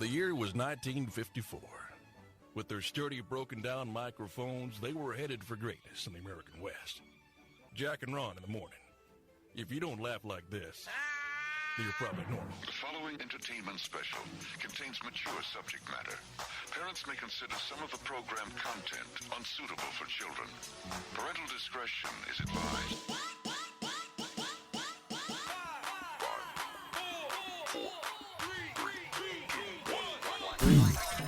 The year was 1954. With their sturdy, broken-down microphones, they were headed for greatness in the American West. Jack and Ron in the morning. If you don't laugh like this, you're probably normal. The following entertainment special contains mature subject matter. Parents may consider some of the program content unsuitable for children. Parental discretion is advised. 5, 4, 3, 2, 1.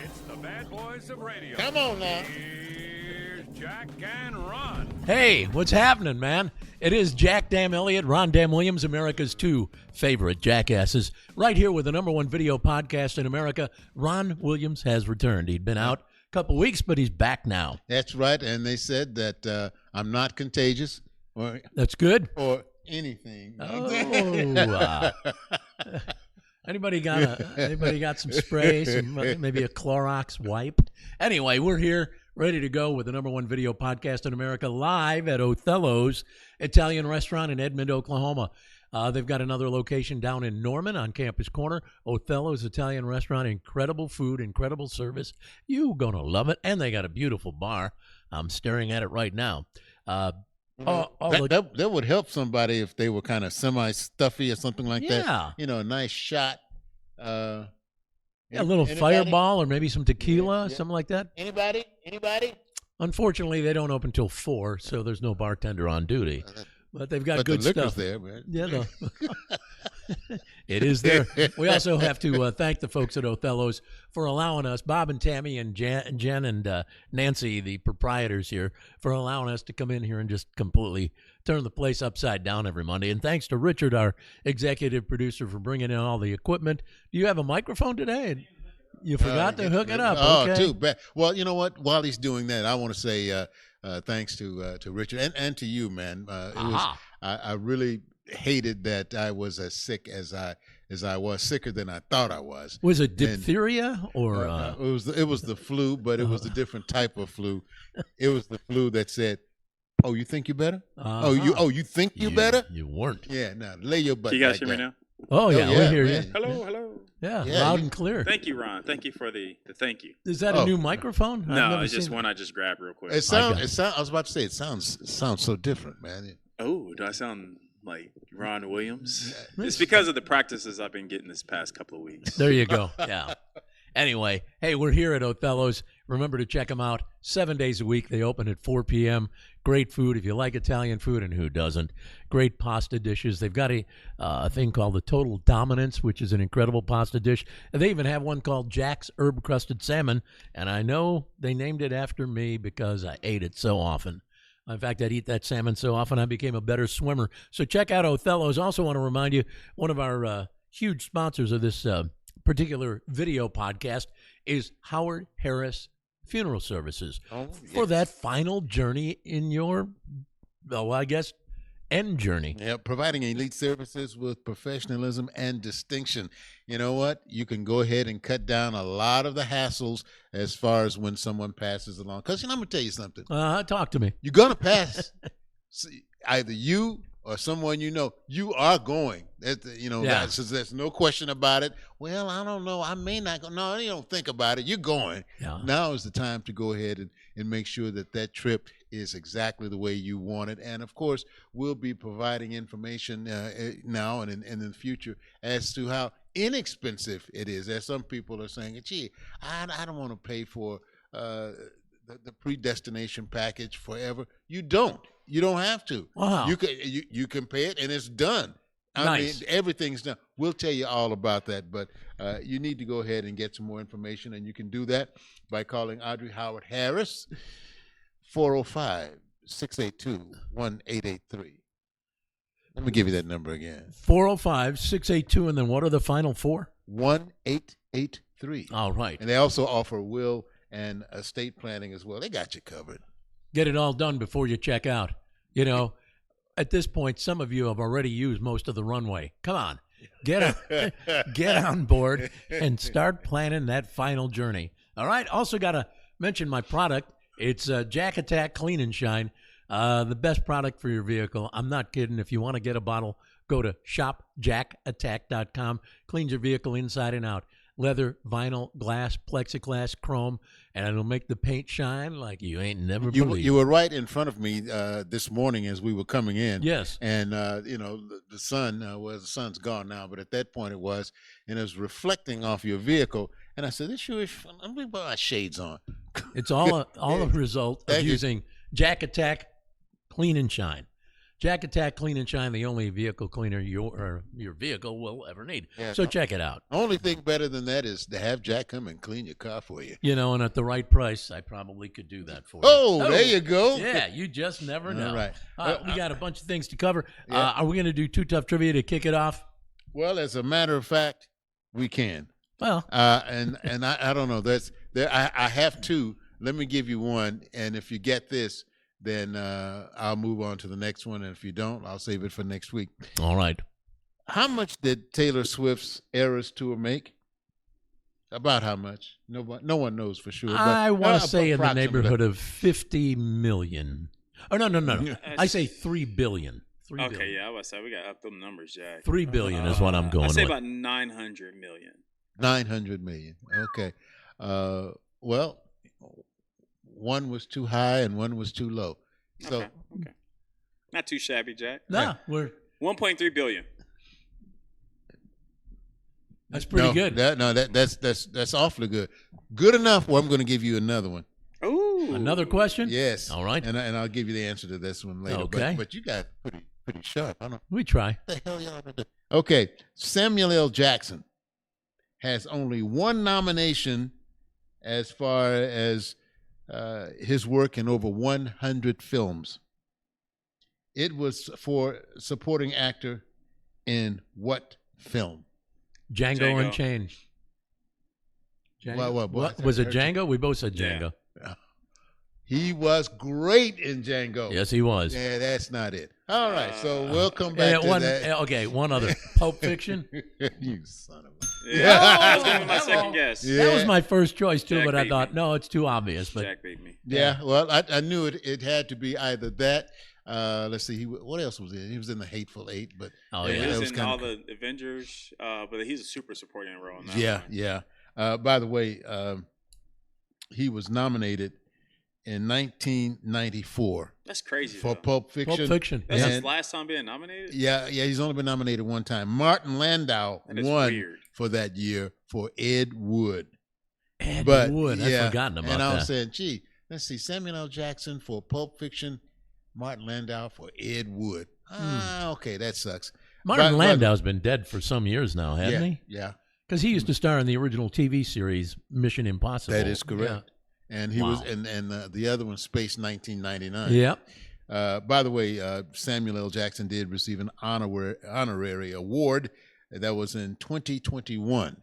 It's the bad boys of radio. Come on now. Here's Jack and Ron. Hey, what's happening, man? It is Jack Dam Elliott, Ron Dam Williams, America's two favorite jackasses. Right here with the number one video podcast in America, Ron Williams has returned. He'd been out a couple weeks, but he's back now. That's right, and they said that I'm not contagious or That's good. or anything. Anybody got some spray, maybe a Clorox wipe? Anyway, we're here ready to go with the number one video podcast in America, live at Othello's Italian restaurant in Edmond, Oklahoma. They've got another location down in Norman on Campus Corner. Othello's Italian restaurant, incredible food, incredible service. You're going to love it. And they got a beautiful bar. I'm staring at it right now. That would help somebody if they were kind of semi-stuffy or something like that. Yeah. You know, a nice shot. A little fireball or maybe some tequila, something like that. Anybody? Unfortunately, they don't open till 4, so there's no bartender on duty. But they've got good the liquor's stuff. there, man. Yeah, it is there. We also have to thank the folks at Othello's for allowing us, Bob and Tammy and Jen and Nancy, the proprietors here, for allowing us to come in here and just completely turn the place upside down every Monday. And thanks to Richard, our executive producer, for bringing in all the equipment. Do you have a microphone today? You forgot to hook it up. Okay. Too bad. Well, you know what? While he's doing that, I want to say thanks to Richard and to you, man. I really hated that I was as sick as I was, sicker than I thought I was. Was it diphtheria or? It was the flu, but it was a different type of flu. It was the flu that said, "Oh, you think you better? You think you better? You weren't. Yeah. Now lay your butt. Can you guys back hear me down. now? Oh yeah, we hear man. you. Hello. Yeah, Yeah, loud and clear. Thank you, Ron. Thank you for the thank you. Is that a new microphone? No, it's just one I just grabbed real quick. I was about to say it sounds so different, man. Oh, do I sound like Ron Williams? It's because of the practices I've been getting this past couple of weeks. There you go. Yeah. Anyway, hey, we're here at Othello's. Remember to check them out 7 days a week. They open at 4 p.m. Great food if you like Italian food, and who doesn't? Great pasta dishes. They've got a thing called the Total Dominance, which is an incredible pasta dish. And they even have one called Jack's Herb-Crusted Salmon, and I know they named it after me because I ate it so often. In fact, I'd eat that salmon so often I became a better swimmer. So check out Othello's. Also want to remind you, one of our huge sponsors of this particular video podcast is Howard Harris Funeral Services for that final journey in your, end journey. Yeah, providing elite services with professionalism and distinction. You know what? You can go ahead and cut down a lot of the hassles as far as when someone passes along. Because, I'm going to tell you something. Talk to me. You're going to pass. Either you or someone you know, you are going. There's no question about it. Well, I don't know. I may not go. No, you don't think about it. You're going. Yeah. Now is the time to go ahead and make sure that trip is exactly the way you want it. And, of course, we'll be providing information now and in the future as to how inexpensive it is. As some people are saying, gee, I don't want to pay for the predestination package forever. You don't. You don't have to. Wow. You can pay it, and it's done. I mean, everything's done. We'll tell you all about that, but you need to go ahead and get some more information, and you can do that by calling Audrey Howard Harris, 405-682-1883. Let me give you that number again. 405-682, and then what are the final four? 1883. All right. And they also offer will and estate planning as well. They got you covered. Get it all done before you check out. You know, at this point, some of you have already used most of the runway. Come on, get on board and start planning that final journey. All right. Also got to mention my product. It's Jack Attack Clean and Shine, the best product for your vehicle. I'm not kidding. If you want to get a bottle, go to shopjackattack.com. Cleans your vehicle inside and out. leather, vinyl, glass, plexiglass, chrome, and it'll make the paint shine like you ain't never You believed. were right in front of me this morning as we were coming in. Yes. And, the sun, the sun's gone now, but at that point it was, and it was reflecting off your vehicle. And I said, this sure is fun. I'm going to put my shades on. It's all a result of Thank you. using Jack Attack Clean and Shine. Jack Attack Clean and Shine, the only vehicle cleaner your vehicle will ever need. Yeah. So check it out. Only thing better than that is to have Jack come and clean your car for you. And at the right price, I probably could do that for you. Oh, there you go. Yeah, you just never know. All right. We got a bunch of things to cover. Yeah. Are we going to do Too Tough Trivia to kick it off? Well, as a matter of fact, we can. Well, And I don't know. I have two. Let me give you one, and if you get this, then I'll move on to the next one. And if you don't, I'll save it for next week. all right. How much did Taylor Swift's Eras tour make? About how much? No one knows for sure. But, I want to say in the approximately. neighborhood of 50 million. Oh, no. I say 3 billion. 3 Okay, billion. yeah, I was say we got up them numbers, Jack. 3 billion is what I'm going I say with. about 900 million. 900 million. Okay. Well, one was too high and one was too low. So Okay. Not too shabby, Jack. No, we're 1.3 billion. that's pretty good. That's awfully good. Good enough. Well, I'm going to give you another one. Ooh. Another question? Yes. All right. And I'll give you the answer to this one later. Okay. But you got pretty sharp. I don't know We try. what the hell y'all been doing. Okay. Samuel L. Jackson has only one nomination as far as his work in over 100 films. It was for supporting actor in what film? Django Unchained. What? Was it Django? We both said Yeah. Django. He was great in Django. Yes, he was. Yeah, that's not it. All right, so we'll come back to that. Okay, one other. Pulp Fiction. You son of a... Yeah, that was going to be my Come second on. guess. Yeah. That was my first choice, too, Jack but I beat thought, me. no, it's too obvious. But Jack beat me. Yeah, well, I knew it had to be either that. Let's see, what else was he? He was in the Hateful Eight, but Oh, Yeah, yeah. he that was in kinda- all the Avengers, but he's a super supporting role in that one. yeah. By the way, he was nominated in 1994 That's crazy. for though. Pulp Fiction. Pulp Fiction. That's his And- last time being nominated? Yeah, he's only been nominated one time. Martin Landau That is won weird. for that year for Ed Wood. Ed But Wood. yeah, I'd forgotten about and I was that. saying, gee, let's see, Samuel L. Jackson for Pulp Fiction, Martin Landau for Ed Wood. Okay, that sucks. Martin But- Landau's been dead for some years now, hasn't yeah, he? yeah, Because he used to star in the original TV series Mission Impossible. that is correct. And he was, Wow. and the other one, Space 1999. Yeah. Yep. By the way, Samuel L. Jackson did receive an honorary award. That was in 2021.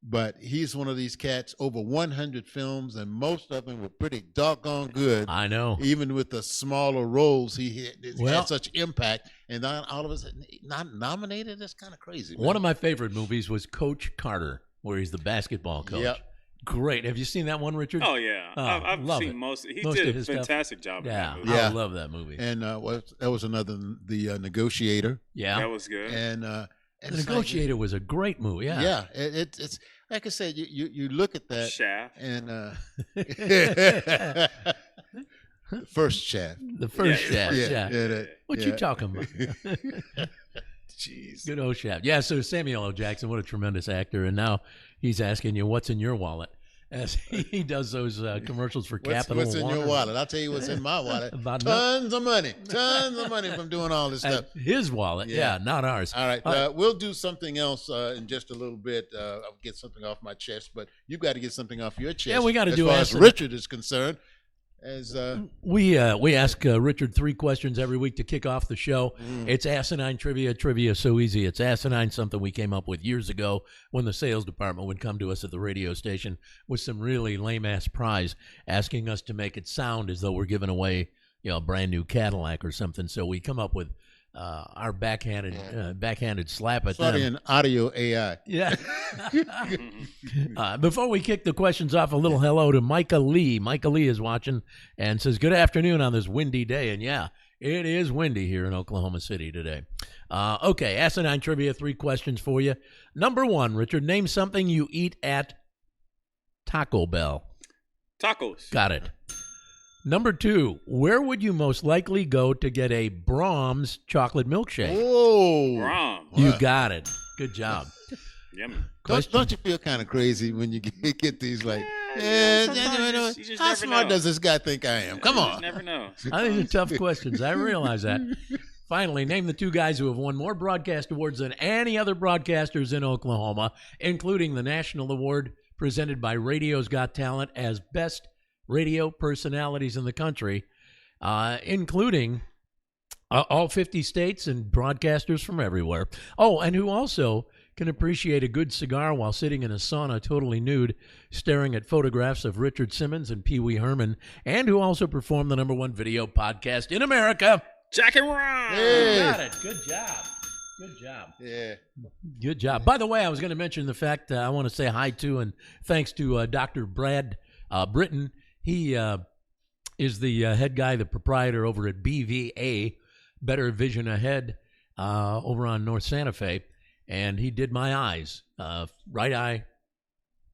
But he's one of these cats, over 100 films, and most of them were pretty doggone good. I know. Even with the smaller roles, he Well- had such impact. And then all of a sudden, not nominated? That's kind of crazy. One of my favorite movies was Coach Carter, where he's the basketball coach. Yep. Great. Have you seen that one, Richard? Oh, yeah. Oh, I've love seen it. most. He Most did of a his stuff. fantastic job in Yeah, that movie. Yeah. I love that movie. And that was another, The Negotiator. Yeah. That was good. And The it's like- Negotiator was a great movie. Yeah. Yeah, it's like I said, you look at that Shaft. and First Shaft. The first Yeah, Shaft. Yeah. What you yeah. talking about? Jeez. Good old Shaft. Yeah, so Samuel L. Jackson, what a tremendous actor. And now he's asking you, what's in your wallet? As he does those commercials for Capital What's in One. your wallet? I'll tell you what's in my wallet. About Tons of money from doing all this stuff. His wallet. Yeah. Yeah, not ours. All right, we'll do something else in just a little bit. I'll get something off my chest, but you've got to get something off your chest. Yeah, we gotta as do far as Ask- Richard is concerned. As We ask Richard 3 questions every week to kick off the show. It's asinine trivia. Trivia so easy. It's asinine, something we came up with years ago when the sales department would come to us at the radio station with some really lame-ass prize, asking us to make it sound as though we're giving away, a brand new Cadillac or something. So we come up with our backhanded slap at sorry, them. an audio AI. Yeah. Before we kick the questions off, a little hello to Micah Lee. Micah Lee is watching and says, good afternoon on this windy day. And yeah, It is windy here in Oklahoma City today. Okay, Asinine Trivia, 3 questions for you. Number 1, Richard, name something you eat at Taco Bell. Tacos. Got it. Number 2, where would you most likely go to get a Brahms chocolate milkshake? Whoa. Rom. You got it. Good job. Yummy. Don't you feel kind of crazy when you get these like, sometimes you just how never smart know. does this guy think I am? Come You on. just never know. I think they're tough questions. I realize that. Finally, name the 2 guys who have won more broadcast awards than any other broadcasters in Oklahoma, including the national award presented by Radio's Got Talent as best radio personalities in the country, including all 50 states and broadcasters from everywhere. Oh, and who also can appreciate a good cigar while sitting in a sauna totally nude, staring at photographs of Richard Simmons and Pee Wee Herman, and who also performed the #1 video podcast in America. Jack and Ron. Hey. Got it. Good job. Good job. Yeah. Good job. By the way, I was going to mention the fact I want to say hi to and thanks to Dr. Brad Britton. He is the head guy, the proprietor over at BVA, Better Vision Ahead, over on North Santa Fe. And he did my eyes. Right eye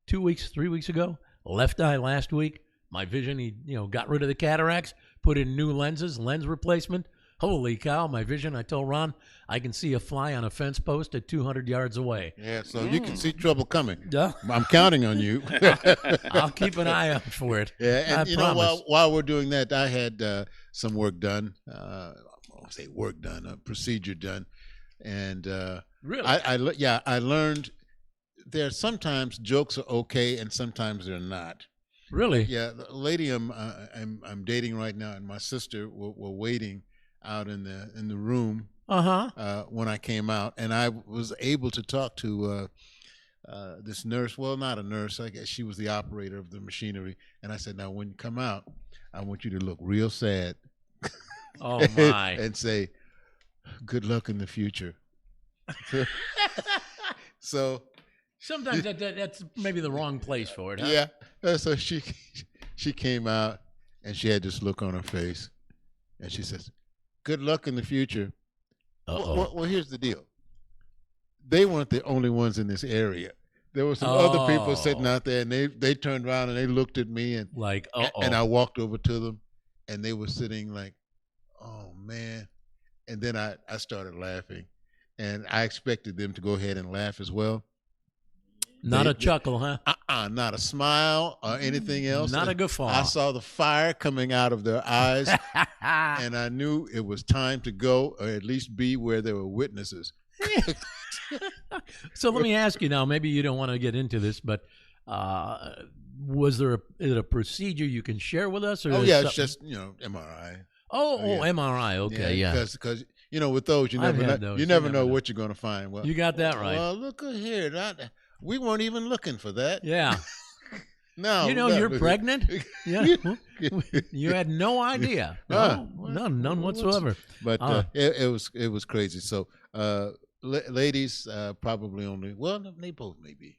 3 weeks ago. Left eye last week. My vision, he got rid of the cataracts, put in new lenses, lens replacement. Holy cow, my vision. I told Ron, I can see a fly on a fence post at 200 yards away. Yeah, so you can see trouble coming. Yeah. I'm counting on you. I'll keep an eye out for it. Yeah, and I promise. while we're doing that, I had some work done. I'll say work done, a procedure done, and Really? I learned there sometimes jokes are okay and sometimes they're not. Really? Yeah, the lady I'm dating right now and my sister were waiting out in the room when I came out, and I was able to talk to this nurse. Well, not a nurse. I guess she was the operator of the machinery. And I said, now when you come out, I want you to look real sad. Oh my! And say, good luck in the future. So Sometimes that's maybe the wrong place for it. Huh? yeah. So she came out and she had this look on her face, and she says, "Good luck in the future." Well, here's the deal. They weren't the only ones in this area. There were some other people sitting out there, and they turned around and they looked at me, and Like, and I walked over to them, and they were sitting like, "Oh man!" And then I started laughing, and I expected them to go ahead and laugh as well. Not a chuckle, huh? Not a smile or anything else. Not a guffaw. I saw the fire coming out of their eyes, and I knew it was time to go, or at least be where there were witnesses. So let me ask you now. Maybe you don't want to get into this, but was there is it a procedure you can share with us? Or Oh is yeah, something- it's just MRI. Oh, yeah. MRI. Okay, yeah. Because with those you I've never had know, those. you You never never know know. what you're going to find. Well, You got that right. Well, look here. We weren't even looking for that. Yeah. No, You're pregnant? Yeah. You had no idea. No, none whatsoever. But it was crazy. So ladies probably only they both may be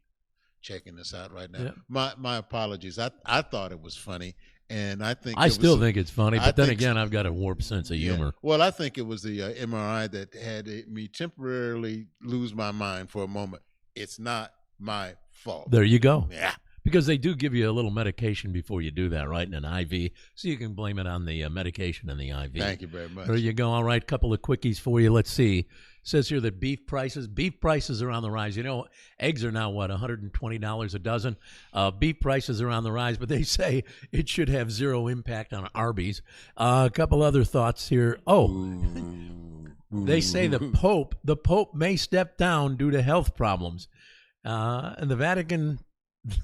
checking this out right now. Yeah. My apologies. I thought it was funny, and I think I still think it's funny, but then again, I've got a warped sense of humor. Well, I think it was the MRI that had me temporarily lose my mind for a moment. It's not my fault. There you go. Yeah. Because they do give you a little medication before you do that, right, in an IV, so you can blame it on the medication in the IV. Thank you very much. There you go. All right, couple of quickies for you. Let's see. It says here that beef prices are on the rise. Eggs are now, what, $120 a dozen? Beef prices are on the rise, but they say it should have zero impact on Arby's. A couple other thoughts here. They say the Pope may step down due to health problems. And the Vatican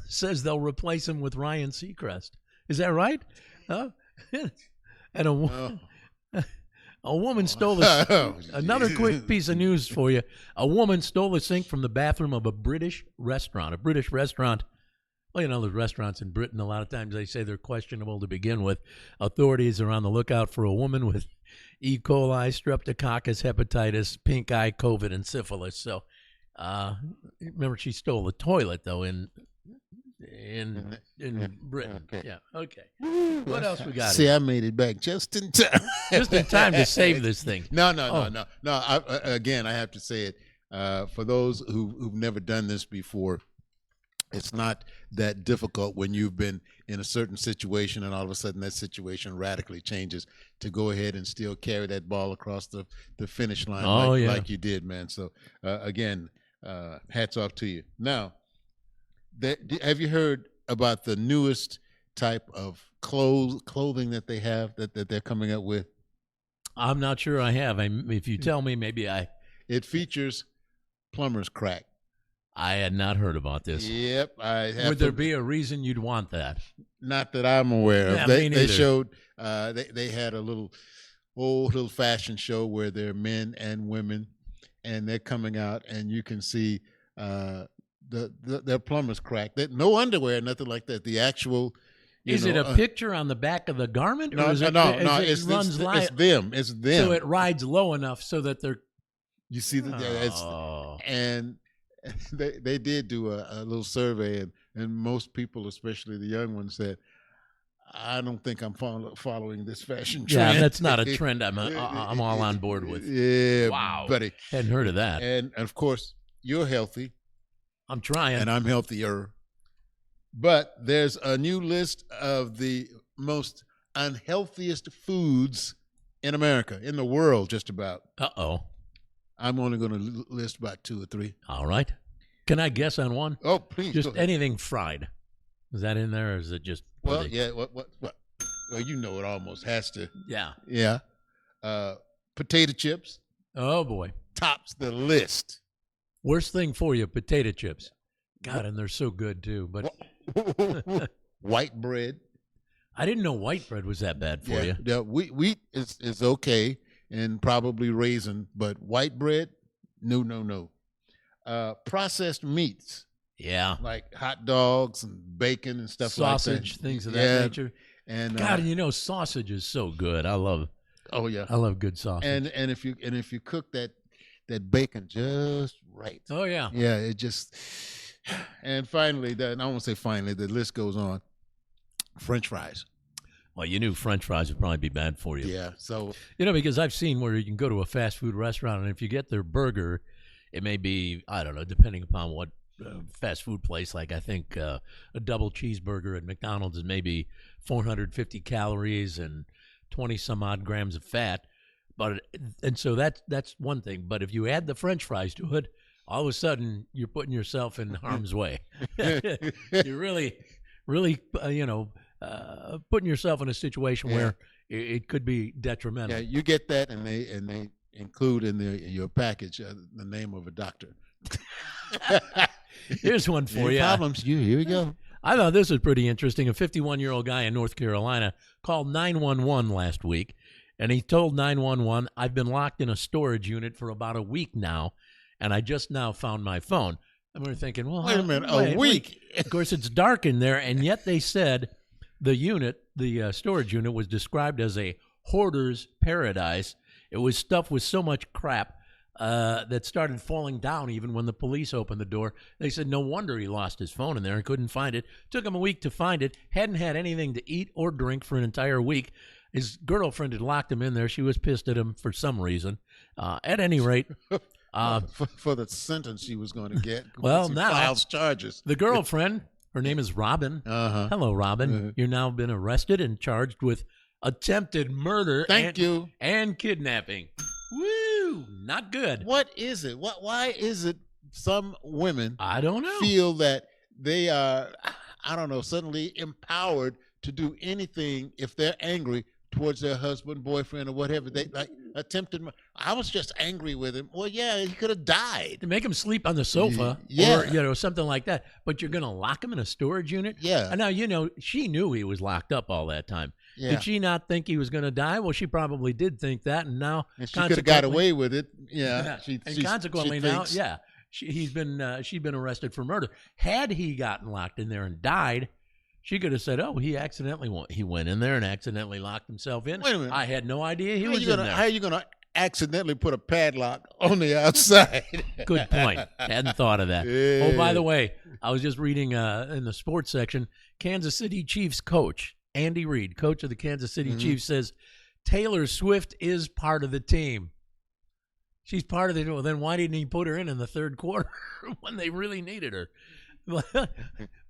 says they'll replace him with Ryan Seacrest. Is that right? And a woman stole another quick piece of news for you. A woman stole a sink from the bathroom of a British restaurant. Well, there's restaurants in Britain. A lot of times they say they're questionable to begin with. Authorities are on the lookout for a woman with E. coli, streptococcus, hepatitis, pink eye, COVID, and syphilis. So, remember, she stole a toilet, though, in in Britain. Okay. Yeah. Okay. What else we got? See, here? I made it back just in time. Just in time to save this thing. No. Again, I have to say it. For those who've never done this before, it's not that difficult when you've been in a certain situation and all of a sudden that situation radically changes to go ahead and still carry that ball across the finish line like you did, man. So, again, hats off to you. Now, have you heard about the newest type of clothing that they have that they're coming up with? I'm not sure I have. If you tell me, maybe I. It features plumber's crack. I had not heard about this. Yep. Would there be a reason you'd want that? Not that I'm aware of. Yeah, They showed, they had a little fashion show where there are men and women, and they're coming out, and you can see their plumber's crack. No underwear, nothing like that. The actual. Is it a picture on the back of the garment? Or is it, it's them. It's them. So it rides low enough so that they're. You see and they did do a little survey, and most people, especially the young ones, said, "I don't think I'm following this fashion trend." Yeah, that's not a trend I'm all on board with. Yeah, wow, buddy, hadn't heard of that. And of course, you're healthy. I'm trying, and I'm healthier. But there's a new list of the most unhealthiest foods in America, in the world, just about. Uh-oh. I'm only going to list about 2 or 3. All right. Can I guess on one? Oh, please. Just anything fried. Is that in there, or is it just? Well, yeah. What? Well, you know, it almost has to. Yeah. Yeah. Potato chips. Oh boy. Tops the list. Worst thing for you, potato chips. God, and they're so good too. But white bread. I didn't know white bread was that bad for you. Yeah. Wheat is okay. And probably raisin, but white bread, no. Processed meats, like hot dogs and bacon and stuff sausage, like that. Things of that nature. And God, sausage is so good. I love. Oh yeah, I love good sausage. And if you cook that bacon just right. Oh yeah, it just. And finally, I won't say finally. The list goes on. French fries. Well, you knew French fries would probably be bad for you. Yeah, so because I've seen where you can go to a fast food restaurant, and if you get their burger, it may be, I don't know, depending upon what fast food place. Like I think a double cheeseburger at McDonald's is maybe 450 calories and 20 some odd grams of fat. And so that's one thing. But if you add the French fries to it, all of a sudden you're putting yourself in harm's way. You're really, putting yourself in a situation where it could be detrimental. Yeah, you get that, and they include in your package the name of a doctor. Here's one for you. Problems, here we go. I thought this was pretty interesting. A 51-year-old guy in North Carolina called 911 last week, and he told 911, "I've been locked in a storage unit for about a week now, and I just now found my phone." And we were thinking, well, wait a minute, a week? Of course, it's dark in there, and yet they said the storage unit was described as a hoarder's paradise. It was stuffed with so much crap that started falling down even when the police opened the door. They said no wonder he lost his phone in there and couldn't find it. Took him a week to find it. Hadn't had anything to eat or drink for an entire week. His girlfriend had locked him in there. She was pissed at him for some reason. At any rate... for the sentence she was going to get. Well, now files charges. The girlfriend, her name is Robin. Hello, Robin. You're now been arrested and charged with attempted murder. And kidnapping. Woo! Not good. What is it? Why is it some women? I don't know. Feel that they are, I don't know, suddenly empowered to do anything if they're angry towards their husband, boyfriend, or whatever. They like attempted. I was just angry with him. Well, yeah, he could have died. To make him sleep on the sofa, or something like that. But you're going to lock him in a storage unit? Yeah. And now she knew he was locked up all that time. Yeah. Did she not think he was going to die? Well, she probably did think that, and now she could have got away with it. Yeah. Consequently, now, she's been arrested for murder. Had he gotten locked in there and died, she could have said, "Oh, he went in there and accidentally locked himself in." Wait a minute. I had no idea he was in there. How are you going to accidentally put a padlock on the outside. Good point. Hadn't thought of that. Yeah. Oh, by the way, I was just reading in the sports section, Kansas City Chiefs coach, Andy Reid, coach of the Kansas City Chiefs, says Taylor Swift is part of the team. She's part of the team. Well, then why didn't he put her in the third quarter when they really needed her?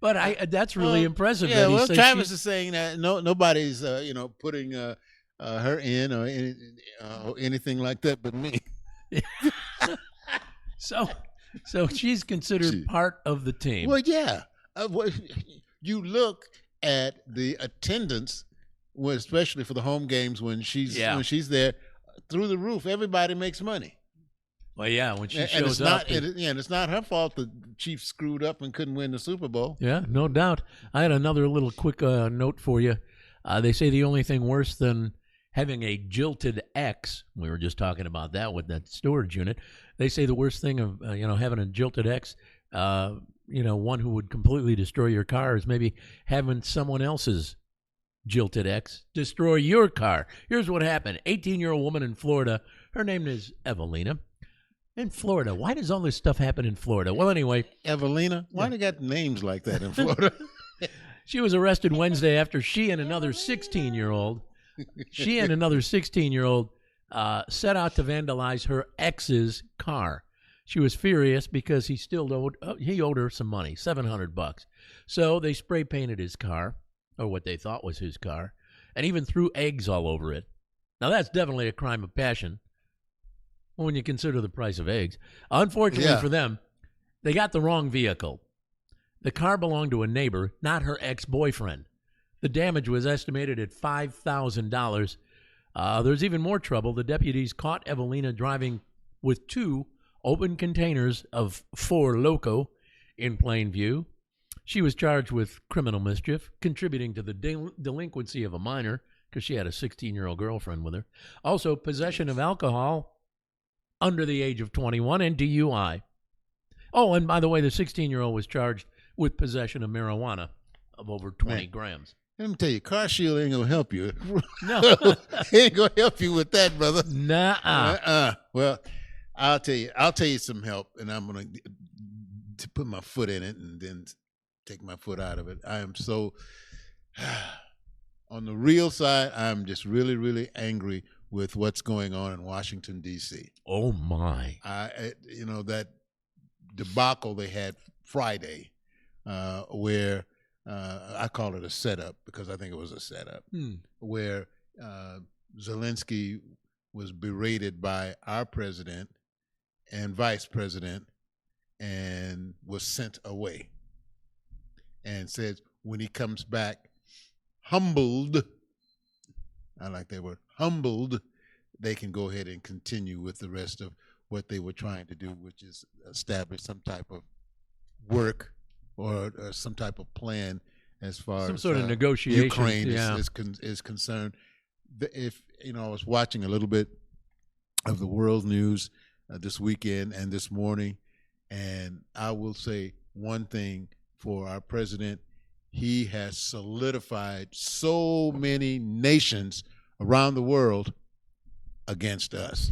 But that's really impressive. Yeah, that he well, says Travis is saying that nobody's putting her in or anything like that but me. So she's considered part of the team. Well, yeah. You look at the attendance, especially for the home games when she's there, through the roof. Everybody makes money. Well, yeah, when she and shows it's up. and it's not her fault the Chiefs screwed up and couldn't win the Super Bowl. Yeah, no doubt. I had another little quick note for you. They say the only thing worse than having a jilted ex, we were just talking about that with that storage unit. They say the worst thing of having a jilted ex, one who would completely destroy your car, is maybe having someone else's jilted ex destroy your car. Here's what happened. 18-year-old woman in Florida. Her name is Evelina. In Florida. Why does all this stuff happen in Florida? Well, anyway. Evelina? Why they got names like that in Florida? She was arrested Wednesday after she and another 16-year-old set out to vandalize her ex's car. She was furious because he owed her some money, $700. So they spray painted his car, or what they thought was his car, and even threw eggs all over it. Now that's definitely a crime of passion when you consider the price of eggs. Unfortunately for them, they got the wrong vehicle. The car belonged to a neighbor, not her ex-boyfriend. The damage was estimated at $5,000. There's even more trouble. The deputies caught Evelina driving with 2 open containers of Four Loko in plain view. She was charged with criminal mischief, contributing to the delinquency of a minor, because she had a 16-year-old girlfriend with her. Also, possession of alcohol under the age of 21 and DUI. Oh, and by the way, the 16-year-old was charged with possession of marijuana of over 20 grams. Let me tell you, Car Shield ain't gonna help you. No. He ain't gonna help you with that, brother. Nuh-uh. Well, I'll tell you some help, and I'm gonna put my foot in it and then take my foot out of it. I am so on the real side, I'm just really, really angry with what's going on in Washington, D.C. Oh, my. That debacle they had Friday where I call it a setup because I think it was a setup, where Zelensky was berated by our president and vice president and was sent away and said when he comes back humbled, I like that word, humbled, they can go ahead and continue with the rest of what they were trying to do, which is establish some type of work or some type of plan as far some as sort of negotiation. Ukraine is concerned. I was watching a little bit of the world news this weekend and this morning, and I will say one thing for our president: he has solidified so many nations around the world against us.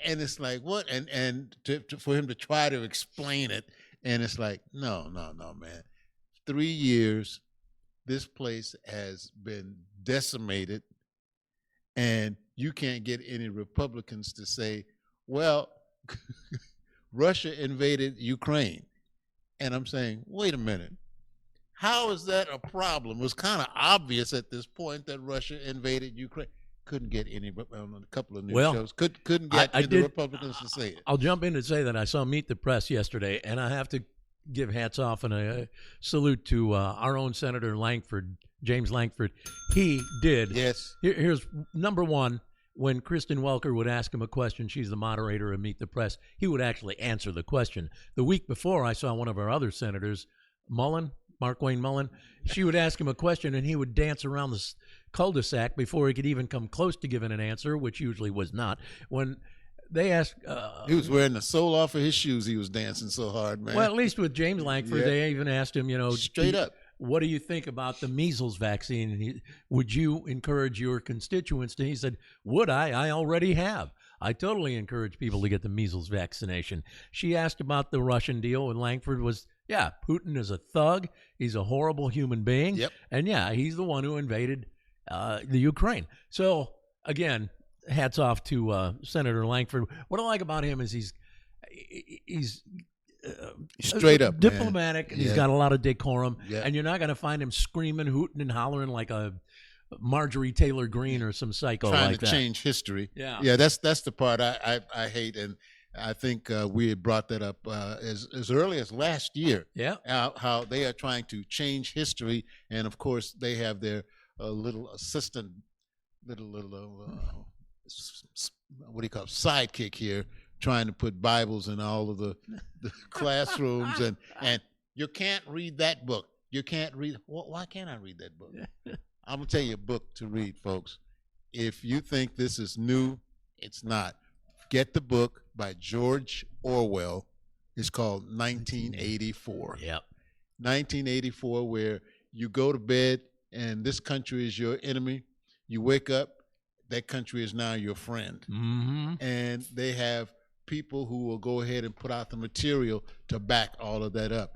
And it's like, what? And for him to try to explain it, and it's like, no, man. 3 years, this place has been decimated, and you can't get any Republicans to say, well, Russia invaded Ukraine. And I'm saying, wait a minute. How is that a problem? It was kind of obvious at this point that Russia invaded Ukraine. Couldn't get any on a couple of news shows. Couldn't get the Republicans to say it. I'll jump in and say that I saw Meet the Press yesterday, and I have to give hats off and a salute to our own Senator Langford, James Langford. He did. Yes. Here's number one. When Kristen Welker would ask him a question, she's the moderator of Meet the Press, he would actually answer the question. The week before, I saw one of our other senators, Mark Wayne Mullen. She would ask him a question, and he would dance around the cul-de-sac before he could even come close to giving an answer, which usually was not. When they asked... he was wearing the sole off of his shoes. He was dancing so hard, man. Well, at least with James Langford, they even asked him, straight up. what do you think about the measles vaccine? And would you encourage your constituents? And he said, would I? I already have. I totally encourage people to get the measles vaccination. She asked about the Russian deal, and Langford was, yeah, Putin is a thug. He's a horrible human being. Yep. And, yeah, he's the one who invaded the Ukraine. So, again, hats off to Senator Langford. What I like about him is he's straight up diplomatic, and he's got a lot of decorum, Yeah. and you're not going to find him screaming, hooting, and hollering like a Marjorie Taylor Greene or some psycho trying like to that. change history. Yeah. That's the part I hate, and I think we had brought that up as early as last year. Yeah. How they are trying to change history, and of course they have their little assistant, what do you call it, sidekick here, trying to put Bibles in all of the classrooms, and you can't read that book. You can't read. Well, why can't I read that book? I'm gonna tell you a book to read, folks. If you think this is new, it's not. Get the book by George Orwell. It's called 1984. Yep. 1984, where you go to bed and this country is your enemy. You wake up, that country is now your friend. Mm-hmm. And they have people who will go ahead and put out the material to back all of that up.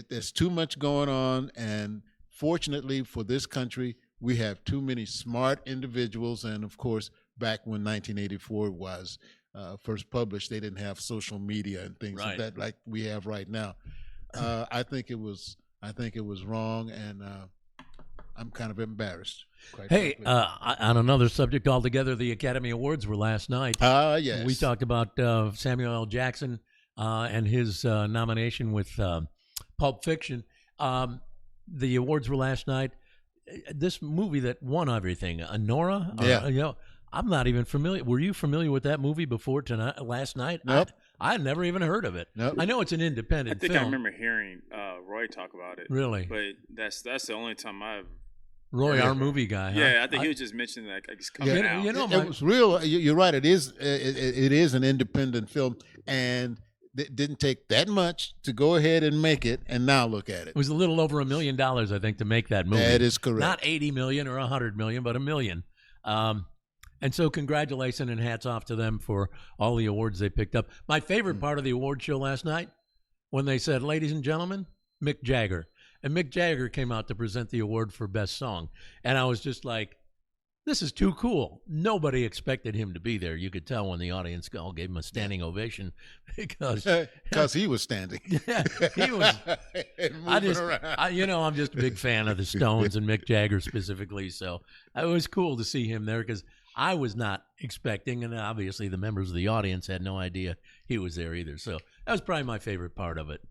There's too much going on, and fortunately for this country, we have too many smart individuals. And of course, back when 1984 was first published, they didn't have social media and things like that like we have right now. I think it was wrong, and I'm kind of embarrassed. Hey, on another subject altogether, the Academy Awards were last night. Yes. We talked about Samuel L. Jackson and his nomination with Pulp Fiction. The awards were last night. This movie that won everything, Nora. Yeah. I'm not even familiar. Were you familiar with that movie before tonight? Last night? Nope. I never even heard of it. Nope. I know it's an independent I think film. I remember hearing Roy talk about it. Really? But that's the only time I've. Roy, our movie guy. Huh? Yeah, I think he was just mentioning that it's coming out. You know, it was real. You're right. It is an independent film, and it didn't take that much to go ahead and make it. And now look at it. It was a little over $1 million, I think, to make that movie. That is correct. Not 80 million or 100 million, but $1 million. And so congratulations and hats off to them for all the awards they picked up. My favorite part of the award show last night, when they said, ladies and gentlemen, Mick Jagger. And Mick Jagger came out to present the award for Best Song. And I was just like, this is too cool. Nobody expected him to be there. You could tell when the audience all gave him a standing ovation because he was standing. Yeah, he was. I'm just a big fan of the Stones and Mick Jagger specifically. So it was cool to see him there because I was not expecting, and obviously the members of the audience had no idea he was there either. So that was probably my favorite part of it.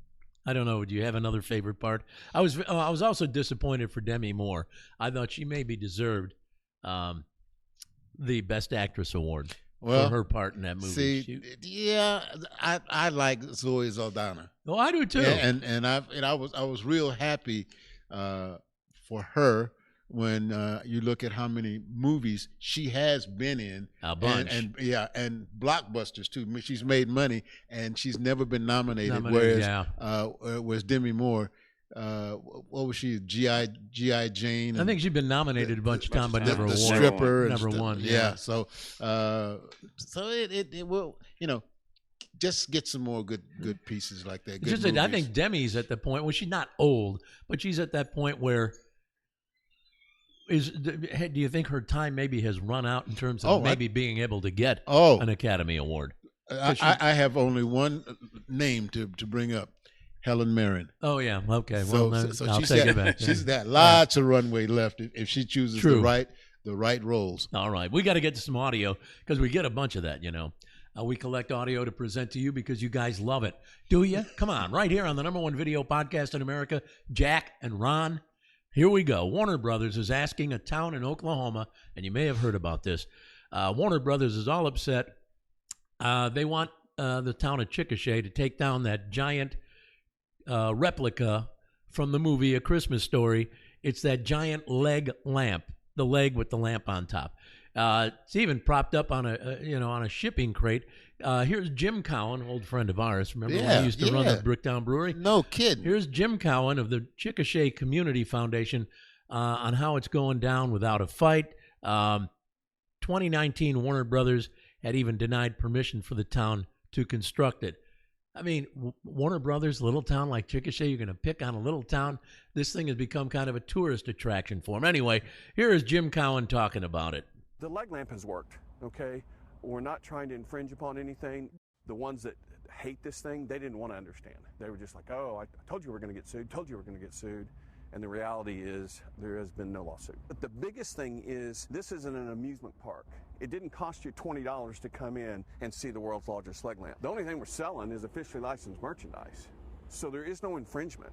I don't know. Do you have another favorite part? I was also disappointed for Demi Moore. I thought she maybe deserved the Best Actress award for her part in that movie. I like Zoe Saldana. Oh, I do too. Yeah, and I was real happy for her when you look at how many movies she has been in. A bunch. And blockbusters too. She's made money, and she's never been nominated. Whereas Demi Moore, what was she? G.I. Jane. I think she's been nominated a bunch of times, but never won. The stripper. Never won. Yeah. So it will, just get some more good pieces like that. Good I think Demi's at the point. Well, she's not old, but she's at that point where. Do you think her time maybe has run out in terms of being able to get an Academy Award? I have only one name to bring up, Helen Mirren. Oh yeah, okay. Well, so I'll take it back. She's got lots of runway left if she chooses the right roles. All right, we got to get to some audio because we get a bunch of that. We collect audio to present to you because you guys love it. Do you? Come on, right here on the #1 video podcast in America, Jack and Ron. Here we go. Warner Brothers is asking a town in Oklahoma, and you may have heard about this. Warner Brothers is all upset. They want the town of Chickasha to take down that giant replica from the movie A Christmas Story. It's that giant leg lamp, the leg with the lamp on top. It's even propped up on a shipping crate. Here's Jim Cowan, old friend of ours. Remember when he used to run the Bricktown Brewery? No kidding. Here's Jim Cowan of the Chickasha Community Foundation on how it's going down without a fight. 2019, Warner Brothers had even denied permission for the town to construct it. I mean, Warner Brothers, little town like Chickasha, you're going to pick on a little town. This thing has become kind of a tourist attraction for them. Anyway, here is Jim Cowan talking about it. The leg lamp has worked, okay? We're not trying to infringe upon anything. The ones that hate this thing, they didn't want to understand. They were just like, oh, I told you we're going to get sued, told you we're going to get sued. And the reality is there has been no lawsuit. But the biggest thing is this isn't an amusement park. It didn't cost you $20 to come in and see the world's largest leg lamp. The only thing we're selling is officially licensed merchandise. So there is no infringement.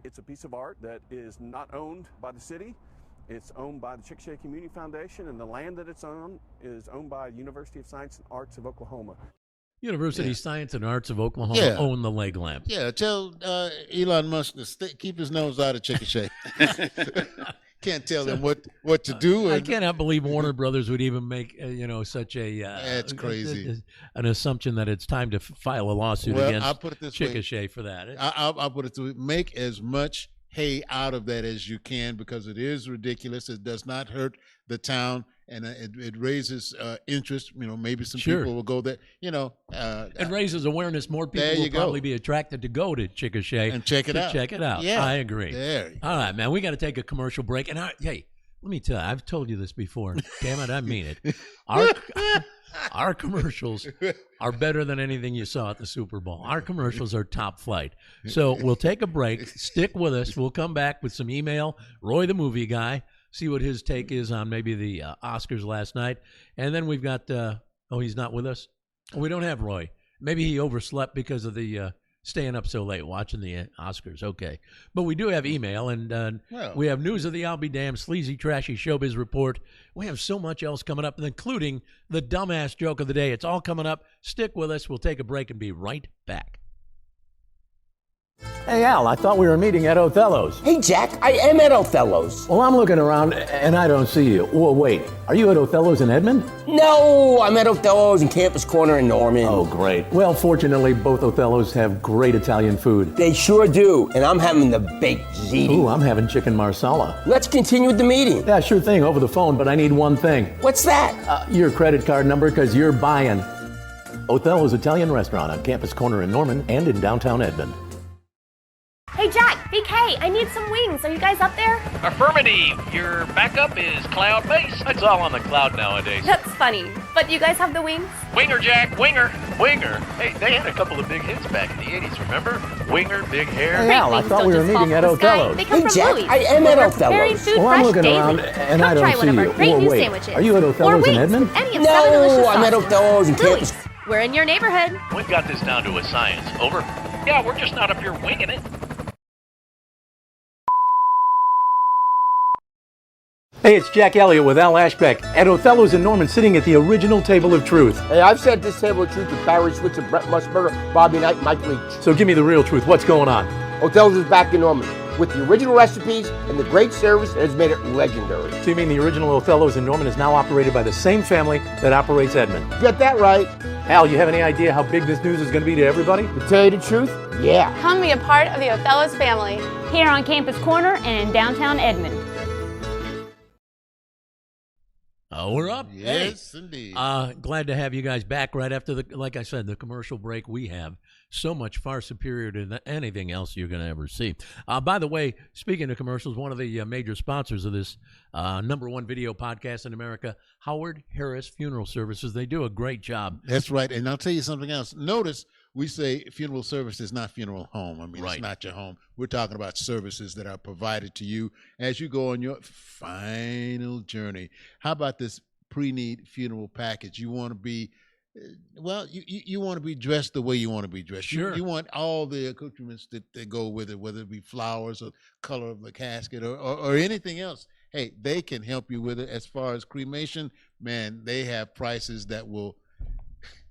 It's a piece of art that is not owned by the city. It's owned by the Chickasha Community Foundation, and the land that it's on is owned by University of Science and Arts of Oklahoma. University of Science and Arts of Oklahoma own the leg lamp. Yeah, tell Elon Musk to keep his nose out of Chickasha. Can't tell him what to do. I cannot believe Warner Brothers would even make such a that's crazy an assumption that it's time to file a lawsuit against I'll put it this Chickasha way. for that. I'll put it this way: make as much hay out of that as you can, because it is ridiculous. It does not hurt the town, and it raises interest. Maybe some people will go there. It raises awareness. More people will probably be attracted to go to Chickasha and check it out. Check it out. Yeah, I agree. There. All right, man. We got to take a commercial break. And hey, let me tell you, I've told you this before. Damn it, I mean it. Our commercials are better than anything you saw at the Super Bowl. Our commercials are top flight. So we'll take a break. Stick with us. We'll come back with some email. Roy, the movie guy, see what his take is on maybe the Oscars last night. And then we've got, he's not with us? We don't have Roy. Maybe he overslept because of the staying up so late watching the Oscars. Okay. But we do have email, and we have news of the I'll be damned sleazy, trashy showbiz report. We have so much else coming up, including the dumbass joke of the day. It's all coming up. Stick with us. We'll take a break and be right back. Hey, Al, I thought we were meeting at Othello's. Hey, Jack, I am at Othello's. Well, I'm looking around, and I don't see you. Well, wait, are you at Othello's in Edmond? No, I'm at Othello's in Campus Corner in Norman. Oh, great. Well, fortunately, both Othello's have great Italian food. They sure do, and I'm having the baked ziti. Ooh, I'm having chicken marsala. Let's continue with the meeting. Yeah, sure thing, over the phone, but I need one thing. What's that? Your credit card number, because you're buying. Othello's Italian Restaurant on Campus Corner in Norman and in downtown Edmond. Hey Jack, BK, I need some wings. Are you guys up there? Affirmative. Your backup is cloud-based. It's all on the cloud nowadays. That's funny. But you guys have the wings? Winger, Jack, winger. Winger. Hey, they had a couple of big hits back in the 80s, remember? Winger, big hair. Hey, Al, I thought we were meeting at Othello's. They come from Jack, Louis. I am at Othello's. Well, I'm looking around, and I don't see you. Well, wait, are you at Othello's in Edmond? No, I'm at Othello's in Campus. We're in your neighborhood. We've got this down to a science. Over. Yeah, we're just not up here winging it. Hey, it's Jack Elliott with Al Ashbeck at Othello's in Norman, sitting at the original Table of Truth. Hey, I've said this Table of Truth to Barry Switzer, Brett Musburger, Bobby Knight, Mike Leach. So give me the real truth. What's going on? Othello's is back in Norman with the original recipes and the great service that has made it legendary. So you mean the original Othello's in Norman is now operated by the same family that operates Edmond? Get that right. Al, you have any idea how big this news is going to be to everybody? To tell you the truth, yeah. Come be a part of the Othello's family here on Campus Corner and in downtown Edmond. We're up. Yes, indeed. Glad to have you guys back right after like I said, the commercial break. We have so much far superior to anything else you're going to ever see. By the way, speaking of commercials, one of the major sponsors of this #1 video podcast in America, Howard Harris Funeral Services. They do a great job. That's right. And I'll tell you something else. Notice we say funeral service is not funeral home. I mean, It's not your home. We're talking about services that are provided to you as you go on your final journey. How about this pre-need funeral package? You want to be, you want to be dressed the way you want to be dressed. Sure. You want all the accoutrements that go with it, whether it be flowers or color of the casket or anything else. Hey, they can help you with it. As far as cremation, man, they have prices that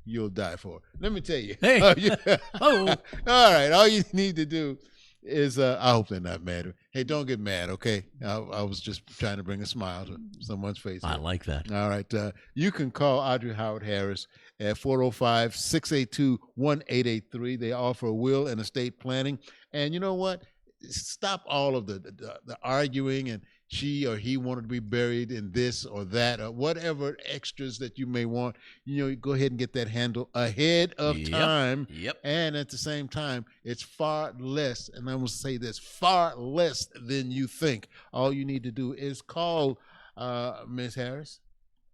you'll die for. Let me tell you. Hey. All right. All you need to do is I hope they're not mad. Hey, don't get mad, okay? I was just trying to bring a smile to someone's face. I like that. All right. You can call Audrey Howard Harris at 405-682-1883. They offer will and estate planning. And you know what? Stop all of the arguing and she or he wanted to be buried in this or that or whatever extras that you may want. You go ahead and get that handle ahead of time. Yep. And at the same time, it's far less, and I'm going to say this, far less than you think. All you need to do is call Ms. Harris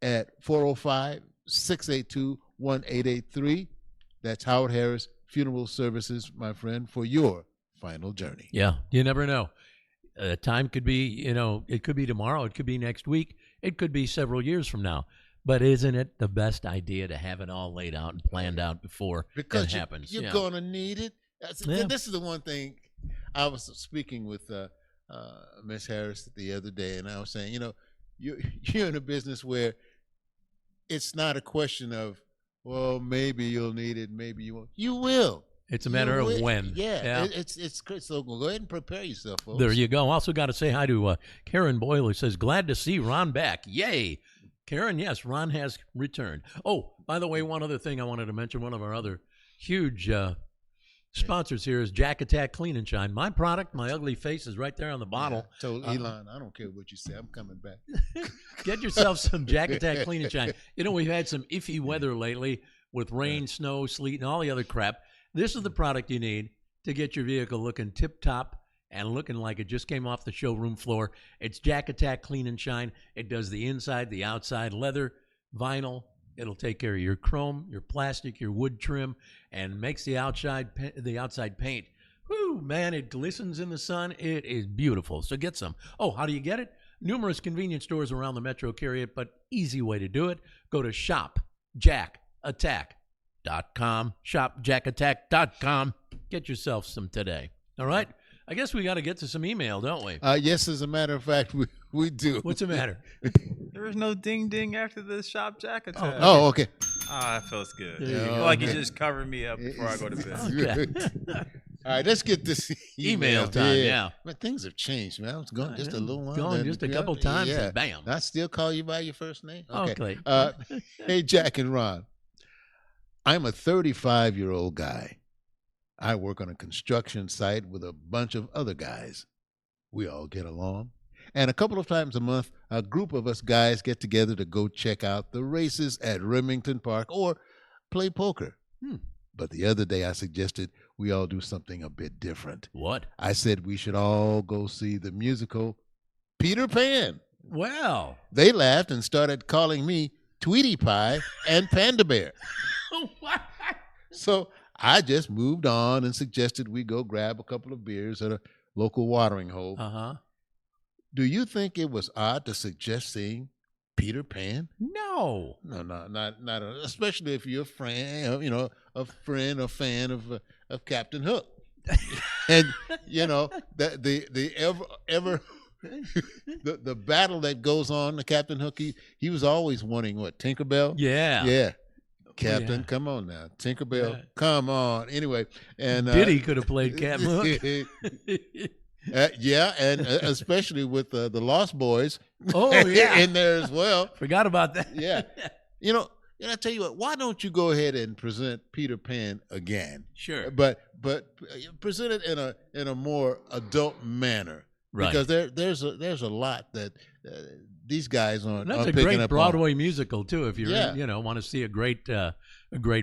at 405-682-1883. That's Howard Harris Funeral Services, my friend, for your final journey. Yeah, you never know. Time could be, it could be tomorrow. It could be next week. It could be several years from now. But isn't it the best idea to have it all laid out and planned out before it happens? You're going to need it. This is the one thing. I was speaking with Miss Harris the other day, and I was saying, you're in a business where it's not a question of, well, maybe you'll need it, maybe you won't. You will. It's a matter of when. Yeah. It's great. So go ahead and prepare yourself, folks. There you go. Also got to say hi to Karen Boyle, who says, glad to see Ron back. Yay. Karen, yes, Ron has returned. Oh, by the way, one other thing I wanted to mention, one of our other huge sponsors here is Jack Attack Clean and Shine. My product, my ugly face is right there on the bottle. I told Elon, I don't care what you say. I'm coming back. Get yourself some Jack Attack Clean and Shine. We've had some iffy weather lately with rain, snow, sleet, and all the other crap. This is the product you need to get your vehicle looking tip-top and looking like it just came off the showroom floor. It's Jack Attack Clean and Shine. It does the inside, the outside, leather, vinyl. It'll take care of your chrome, your plastic, your wood trim, and makes the outside paint. Whoo, man, it glistens in the sun. It is beautiful. So get some. Oh, how do you get it? Numerous convenience stores around the metro carry it, but easy way to do it. Go to shopjackattack.com. shopjackattack.com. Get yourself some today. All right? I guess we got to get to some email, don't we? Yes, as a matter of fact, we do. What's the matter? There was no ding ding after the Shop Jack Attack. Oh, okay. That feels good. Yeah, Like you just covered me up before I go to bed. Okay. All right, let's get this email time. Yeah. But things have changed, man. I was going just a little while. Going just a couple times and bam. I still call you by your first name? Okay. Hey, Jack and Ron. I'm a 35-year-old guy. I work on a construction site with a bunch of other guys. We all get along. And a couple of times a month, a group of us guys get together to go check out the races at Remington Park or play poker. But the other day I suggested we all do something a bit different. What? I said we should all go see the musical Peter Pan. Well. They laughed and started calling me Tweety Pie and Panda Bear. What? So I just moved on and suggested we go grab a couple of beers at a local watering hole. Uh-huh. Do you think it was odd to suggest seeing Peter Pan? No. No, not especially if you're a friend, a friend or fan of Captain Hook. And the battle that goes on, the Captain Hook, he was always wanting what, Tinkerbell? Yeah. Captain, come on now. Tinkerbell, come on. Anyway, and Diddy could have played Captain Hook. And especially with the Lost Boys. Oh, yeah. In there as well. Forgot about that. Yeah. I tell you what, why don't you go ahead and present Peter Pan again? Sure. But present it in a more adult manner. Right. Because there's a lot that these guys aren't That's a picking great up Broadway on. musical too. If you want to see a great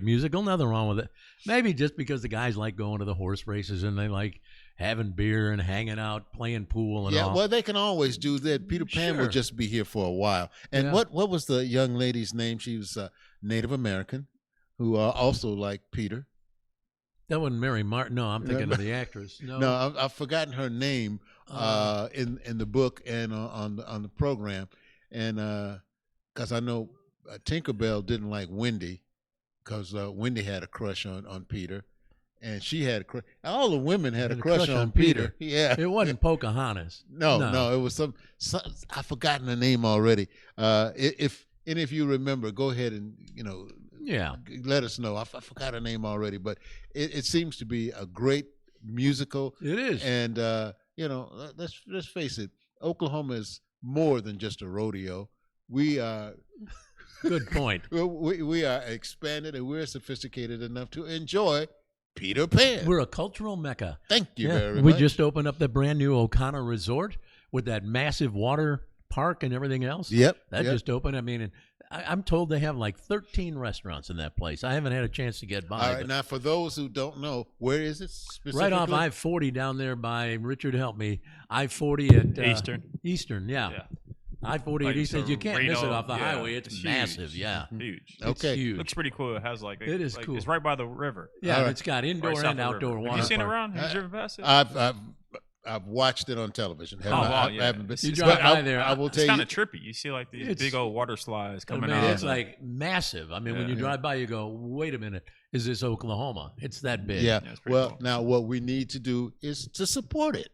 musical, nothing wrong with it. Maybe just because the guys like going to the horse races and they like having beer and hanging out, playing pool and all. Yeah, well, they can always do that. Peter Pan will just be here for a while. And what was the young lady's name? She was Native American, who also liked Peter. That wasn't Mary Martin. No, I'm thinking of the actress. No, I've forgotten her name in the book and on the program, and because I know Tinkerbell didn't like Wendy, because Wendy had a crush on Peter, and she had a crush. All the women had a crush on Peter. Yeah, it wasn't Pocahontas. No, it was some I've forgotten the name already. If you remember, go ahead and let us know. I forgot her name already, but it seems to be a great musical. It is. And let's face it, Oklahoma is more than just a rodeo. We are good point. We are expanded and we're sophisticated enough to enjoy Peter Pan. We're a cultural mecca. Thank you very much. We just opened up the brand new O'Connor Resort with that massive water park and everything else. Yep. That just opened. I mean, I'm told they have like 13 restaurants in that place. I haven't had a chance to get by. All right, now for those who don't know, where is it specifically? Right off I-40 down there by, Richard, help me, I-40 at Eastern, yeah. I-40 at Eastern. You can't miss it off the highway. It's huge. massive, yeah. Huge. Okay. It's huge. Looks pretty cool. It has it is cool. It's right by the river. Yeah, right. It's got indoor and outdoor water. Have you seen park. it around? Have you driven past it? I've watched it on television. I haven't been. You drive by there. I will tell it's you. kind of trippy. You see like these big old water slides coming out. It's like massive. I mean, when you drive by, you go, wait a minute. Is this Oklahoma? It's that big. Yeah. Well, cool. now what we need to do is to support it.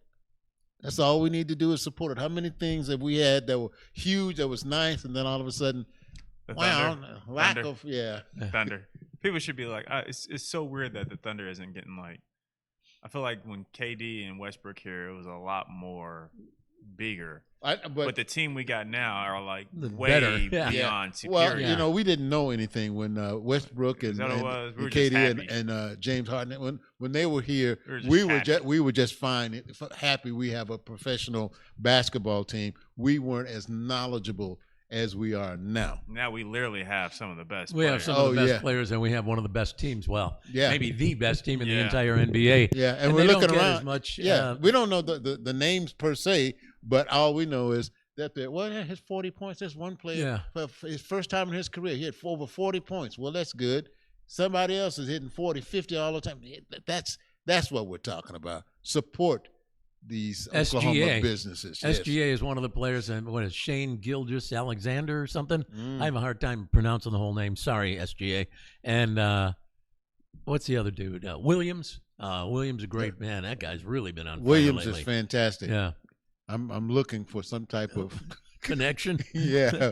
That's all we need to do is support it. How many things have we had that were huge, that was nice, and then all of a sudden, Thunder. People should be like, it's so weird that the Thunder isn't getting like. I feel like when KD and Westbrook here, it was a lot more bigger. But the team we got now are like way beyond superior. Well, we didn't know anything when Westbrook and KD and James Harden when they were here. We were just fine, happy. We have a professional basketball team. We weren't as knowledgeable as we are now. Now we literally have some of the best. We have some of the best players, and we have one of the best teams. Well, yeah, maybe the best team in the entire NBA. Yeah, and we're looking around. As much, we don't know the names per se, but all we know is that his 40 points. There's one player for his first time in his career. He had over 40 points. Well, that's good. Somebody else is hitting 40, 50 all the time. That's what we're talking about. Support these Oklahoma businesses. SGA is one of the players, and what is Shane Gilgeous-Alexander or something? I have a hard time pronouncing the whole name. Sorry, SGA. And what's the other dude? Williams. Williams, a great man. That guy's really been on fire Williams lately. is fantastic. Yeah. I'm looking for some type of connection. Yeah.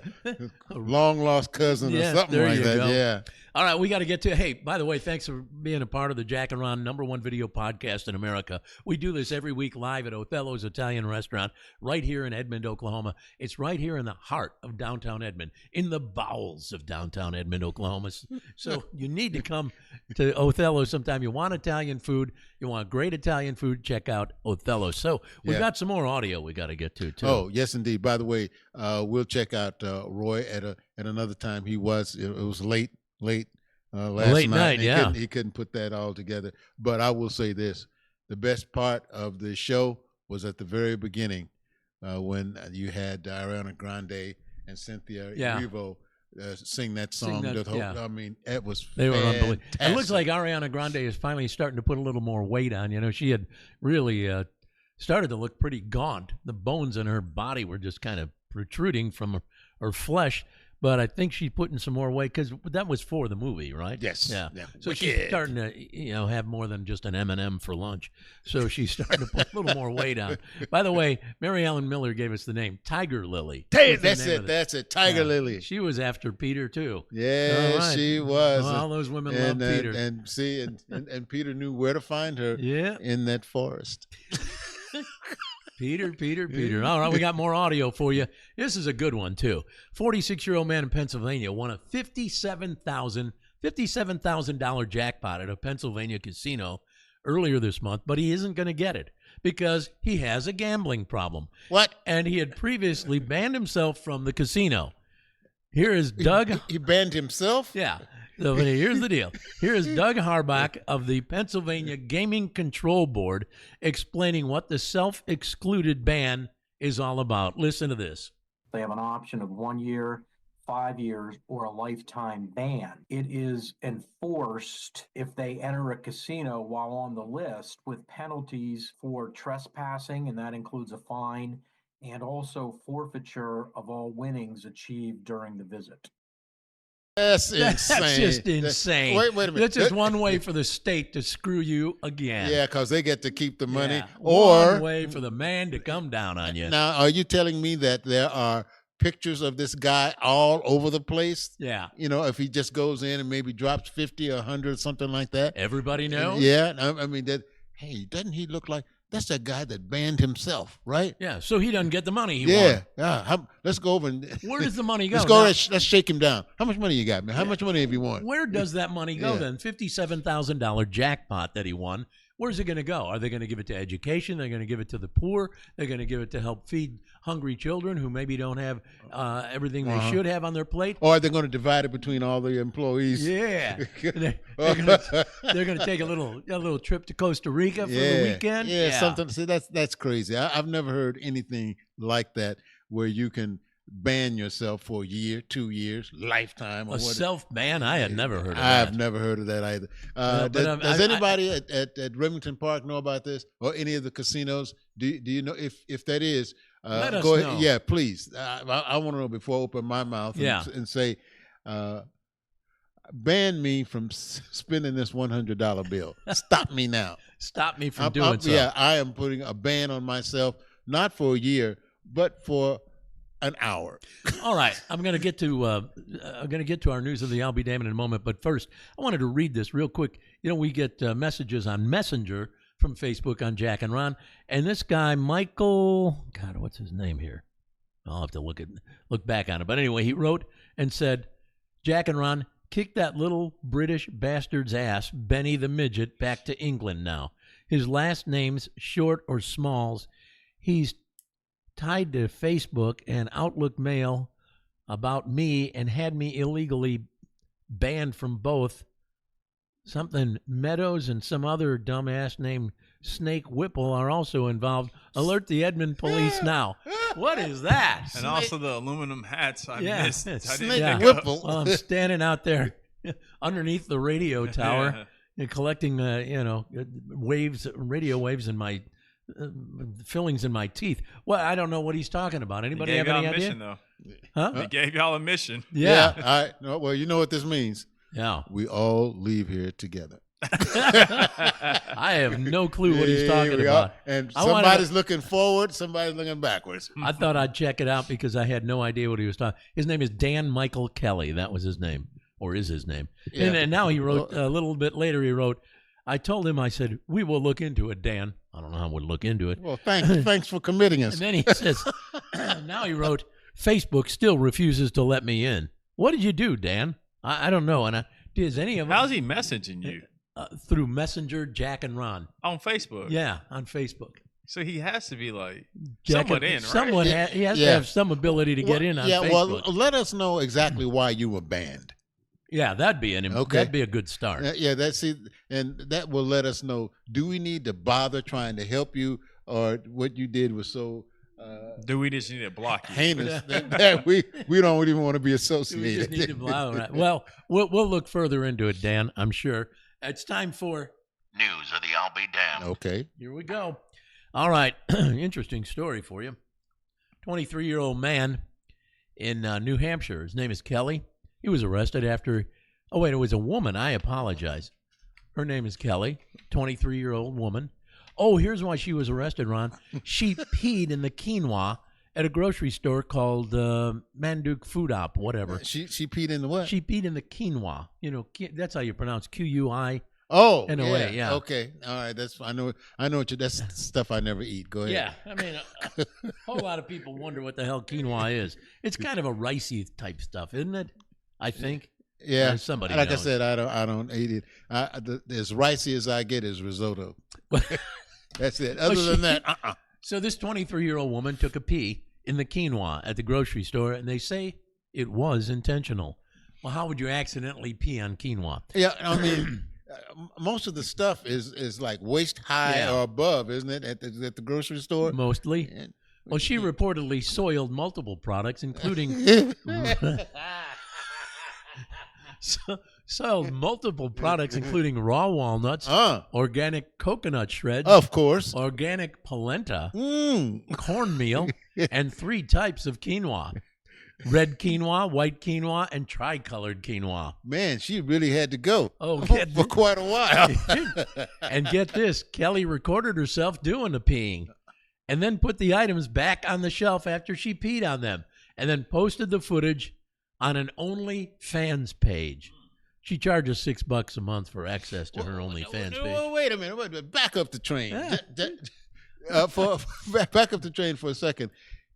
Long lost cousin or something like that. Go. Yeah. All right, we got to get to. Hey, by the way, thanks for being a part of the Jack and Ron #1 video podcast in America. We do this every week live at Othello's Italian Restaurant right here in Edmond, Oklahoma. It's right here in the heart of downtown Edmond, in the bowels of downtown Edmond, Oklahoma. So you need to come to Othello's sometime. You want Italian food, you want great Italian food, check out Othello's. So we've got some more audio we got to get to too. Oh, yes, indeed. By the way, we'll check out Roy at another time. It was late last night. He couldn't put that all together. But I will say this: the best part of the show was at the very beginning when you had Ariana Grande and Cynthia Erivo sing that song. I mean, it was they were fantastic. unbelievable. It looks like Ariana Grande is finally starting to put a little more weight on. You know, she had really started to look pretty gaunt. The bones in her body were just kind of protruding from her flesh. But I think she's putting some more weight because that was for the movie, right? Yes. Yeah. So she's starting to, have more than just an M&M for lunch. So she's starting to put a little more weight on. By the way, Mary Ellen Miller gave us the name Tiger Lily. That's it. Tiger Lily. She was after Peter too. Yeah, she was. Well, all those women love Peter. And Peter knew where to find her. Yeah. In that forest. Peter. All right, we got more audio for you. This is a good one, too. 46-year-old man in Pennsylvania won a $57,000 jackpot at a Pennsylvania casino earlier this month, but he isn't going to get it because he has a gambling problem. What? And he had previously banned himself from the casino. Here is Doug. He banned himself? Yeah. So here's the deal. Here is Doug Harbach of the Pennsylvania Gaming Control Board explaining what the self-excluded ban is all about. Listen to this. They have an option of 1 year, 5 years, or a lifetime ban. It is enforced if they enter a casino while on the list with penalties for trespassing, and that includes a fine, and also forfeiture of all winnings achieved during the visit. That's insane. That's just insane. Wait a minute. That's just one way for the state to screw you again. Yeah, because they get to keep the money. Yeah, or one way for the man to come down on you. Now, are you telling me that there are pictures of this guy all over the place? Yeah. If he just goes in and maybe drops 50 or 100, something like that. Everybody knows. Yeah. I mean, that hey, doesn't he look like that's that guy that banned himself, right? Yeah, so he doesn't get the money he won. Yeah. Let's go over and where does the money go? Let's shake him down. How much money you got, man? How much money have you won? Where does that money go then? $57,000 jackpot that he won. Where's it going to go? Are they going to give it to education? They're going to give it to the poor. They're going to give it to help feed hungry children who maybe don't have everything they should have on their plate. Or they're going to divide it between all the employees. Yeah, they're going to take a little trip to Costa Rica for the weekend. Yeah, something. See, that's crazy. I've never heard anything like that where you can ban yourself for a year, 2 years, lifetime. Or self-ban? I had never heard of that. I've never heard of that either. Does anybody at Remington Park know about this, or any of the casinos? Do you know if that is? Let us go ahead. know. Yeah, please. I want to know before I open my mouth and say, ban me from spending this $100 bill. Stop me now. Stop me from doing so. Yeah, I am putting a ban on myself, not for a year, but for an hour. All right, I'm going to get to our news of the I'll be damned in a moment. But first, I wanted to read this real quick. You know, we get messages on Messenger from Facebook on Jack and Ron, and this guy Michael, God, what's his name here? I'll have to look back on it. But anyway, he wrote and said, Jack and Ron, kick that little British bastard's ass, Benny the Midget, back to England now. His last name's Short or Smalls. He's tied to Facebook and Outlook Mail about me and had me illegally banned from both. Something Meadows and some other dumbass named Snake Whipple are also involved. Alert the Edmond police now. What is that? And also the aluminum hats I missed. Snake Whipple. Well, I'm standing out there underneath the radio tower and collecting, radio waves in my fillings in my teeth. Well, I don't know what he's talking about. Anybody have any idea? Mission, though. Huh? He gave y'all a mission. Yeah. Well, you know what this means. Yeah. We all leave here together. I have no clue what he's talking about. And somebody's looking forward, somebody's looking backwards. I thought I'd check it out because I had no idea what he was talking. His name is Dan Michael Kelly. That was his name, or is his name. Yeah. And now he wrote, a little bit later, he wrote, I told him, I said, we will look into it, Dan. I don't know how we'd look into it. Well, thanks for committing us. And then he says, now he wrote, Facebook still refuses to let me in. What did you do, Dan? I don't know. And does any of them? How's he messaging you? Through Messenger, Jack and Ron. On Facebook? Yeah, on Facebook. So he has to be like Jack somewhat in, right? He has to have some ability to get in on Facebook. Well, let us know exactly why you were banned. Yeah, that'd be a good start. And that will let us know, do we need to bother trying to help you, or what you did was so do we just need to block you? Heinous that we don't even want to be associated. We just need to block. Right. Well, we'll look further into it, Dan, I'm sure. It's time for news of the I'll be damned. Okay. Here we go. All right. Interesting story for you. 23-year-old man in New Hampshire. His name is Kelly. He was arrested after, it was a woman. I apologize. Her name is Kelly, 23-year-old woman. Oh, here's why she was arrested, Ron. She peed in the quinoa at a grocery store called Manduk Food Op, whatever. She peed in the what? She peed in the quinoa. You know, that's how you pronounce Q-U-I. Oh, N-O-A, yeah. Okay, all right. I know that's stuff I never eat. Go ahead. Yeah, I mean, a whole lot of people wonder what the hell quinoa is. It's kind of a ricey type stuff, isn't it? I think. Yeah. Somebody like knows. I said, I don't eat it. As ricey as I get is risotto. That's it. Other than that, So this 23-year-old woman took a pee in the quinoa at the grocery store, and they say it was intentional. Well, how would you accidentally pee on quinoa? Yeah, I mean, most of the stuff is like waist high or above, isn't it, at the grocery store? Mostly. Well, she reportedly soiled multiple products, including soiled multiple products, including raw walnuts, organic coconut shreds, of course, organic polenta, cornmeal, and 3 types of quinoa. Red quinoa, white quinoa, and tricolored quinoa. Man, she really had to go for quite a while. And get this, Kelly recorded herself doing the peeing and then put the items back on the shelf after she peed on them and then posted the footage on an OnlyFans page. She charges $6 a month for access to her OnlyFans page. Wait a minute. Back up the train. Yeah. Back up the train for a second.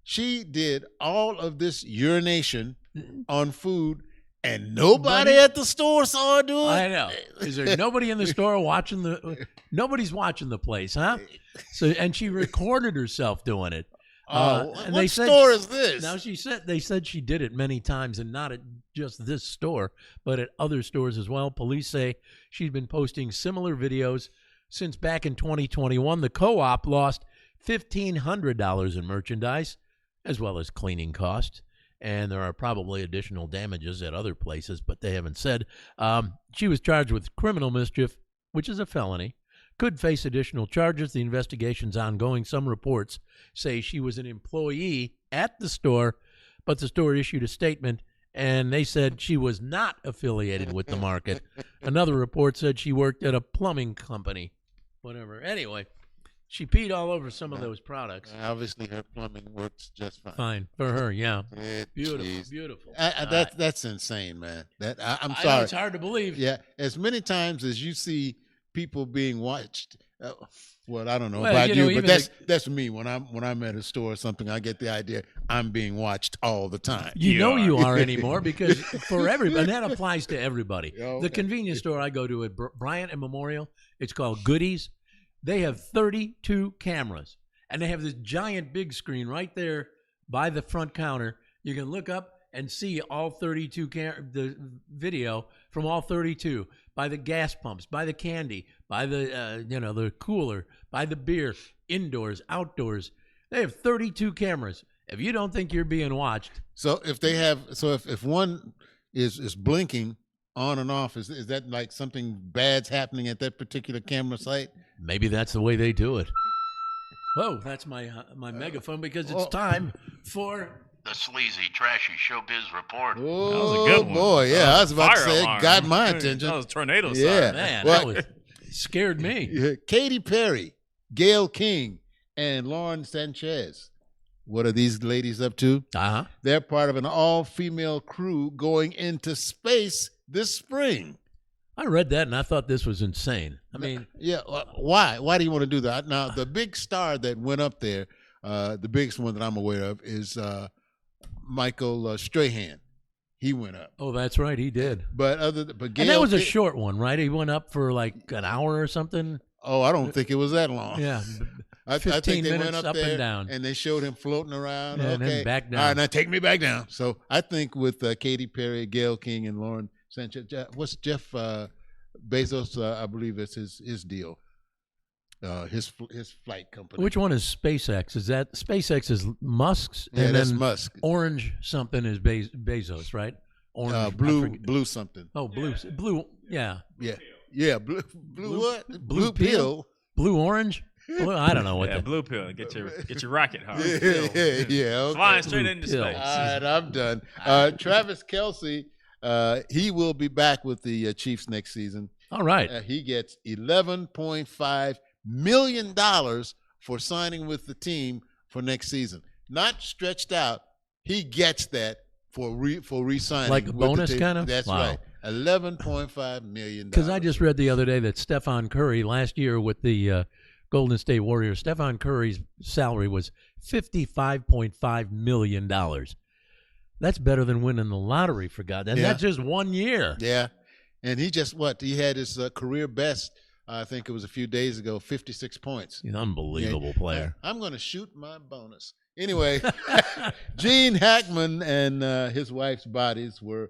She did all of this urination on food, and nobody at the store saw her do it. I know. Is there nobody in the store watching nobody's watching the place, huh? So, and she recorded herself doing it. And what store is this? Now they said she did it many times, and not at just this store, but at other stores as well. Police say she's been posting similar videos since back in 2021. The co-op lost $1,500 in merchandise, as well as cleaning costs, and there are probably additional damages at other places, but they haven't said. She was charged with criminal mischief, which is a felony. Could face additional charges. The investigation's ongoing. Some reports say she was an employee at the store, but the store issued a statement, and they said she was not affiliated with the market. Another report said she worked at a plumbing company. Whatever. Anyway, she peed all over some of those products. Obviously, her plumbing works just fine. Fine for her, yeah. Beautiful, geez. beautiful. That's insane, man. I'm sorry. I know, it's hard to believe. Yeah, as many times as you see people being watched. Well, I don't know Well, about you know, you, but even that's me. When I'm at a store or something, I get the idea I'm being watched all the time. You know you are anymore because for everybody, and that applies to everybody. Okay. The convenience store I go to at Bryant and Memorial, it's called Goodies. They have 32 cameras, and they have this giant big screen right there by the front counter. You can look up and see all 32 the video from all 32 by the gas pumps, by the candy, by the the cooler, by the beer, indoors, outdoors. They have 32 cameras. If you don't think you're being watched, so if one is blinking on and off, is that like something bad's happening at that particular camera site? Maybe that's the way they do it. Whoa, that's my megaphone because it's time for the sleazy, trashy Showbiz report. Oh, that was a good one. Boy, yeah, I was about to say it got my attention. That was tornado siren. Yeah, man, that scared me. Katy Perry, Gayle King, and Lauren Sanchez. What are these ladies up to? They're part of an all-female crew going into space this spring. I read that and I thought this was insane. I mean, yeah. Why? Why do you want to do that? Now, the big star that went up there, the biggest one that I'm aware of, is Michael Strahan. He went up. Oh, that's right, he did. But Gayle, and that was a short one, right? He went up for like an hour or something. Oh, I don't think it was that long. Yeah. I think they went up there and down, and they showed him floating around. Yeah, okay, and then back down. All right, now take me back down. So I think with Katy Perry, Gayle King, and Lauren Sanchez, what's Jeff Bezos? I believe it's his deal. His flight company. Which one is SpaceX? Is that SpaceX is Musk's? Yeah, and that's then Musk. Orange something is Bezos, right? Orange, blue something. Oh, blue. Yeah. Blue what? Blue pill. Blue orange. Blue, I don't know what. Yeah, blue pill. Get your rocket hard. Yeah. Okay. Flying straight into space. All right, I'm done. Travis Kelce, he will be back with the Chiefs next season. All right. He gets $11.5 million for signing with the team for next season. Not stretched out. He gets that for re-signing. Like a bonus kind of? That's right. $11.5 million. Because I just read the other day that Stephon Curry last year with the Golden State Warriors, Stephon Curry's salary was $55.5 million. That's better than winning the lottery, for God. And that's just 1 year. Yeah. And he just, he had his career best, I think it was a few days ago, 56 points. He's an unbelievable player. I'm going to shoot my bonus. Anyway, Gene Hackman and his wife's bodies were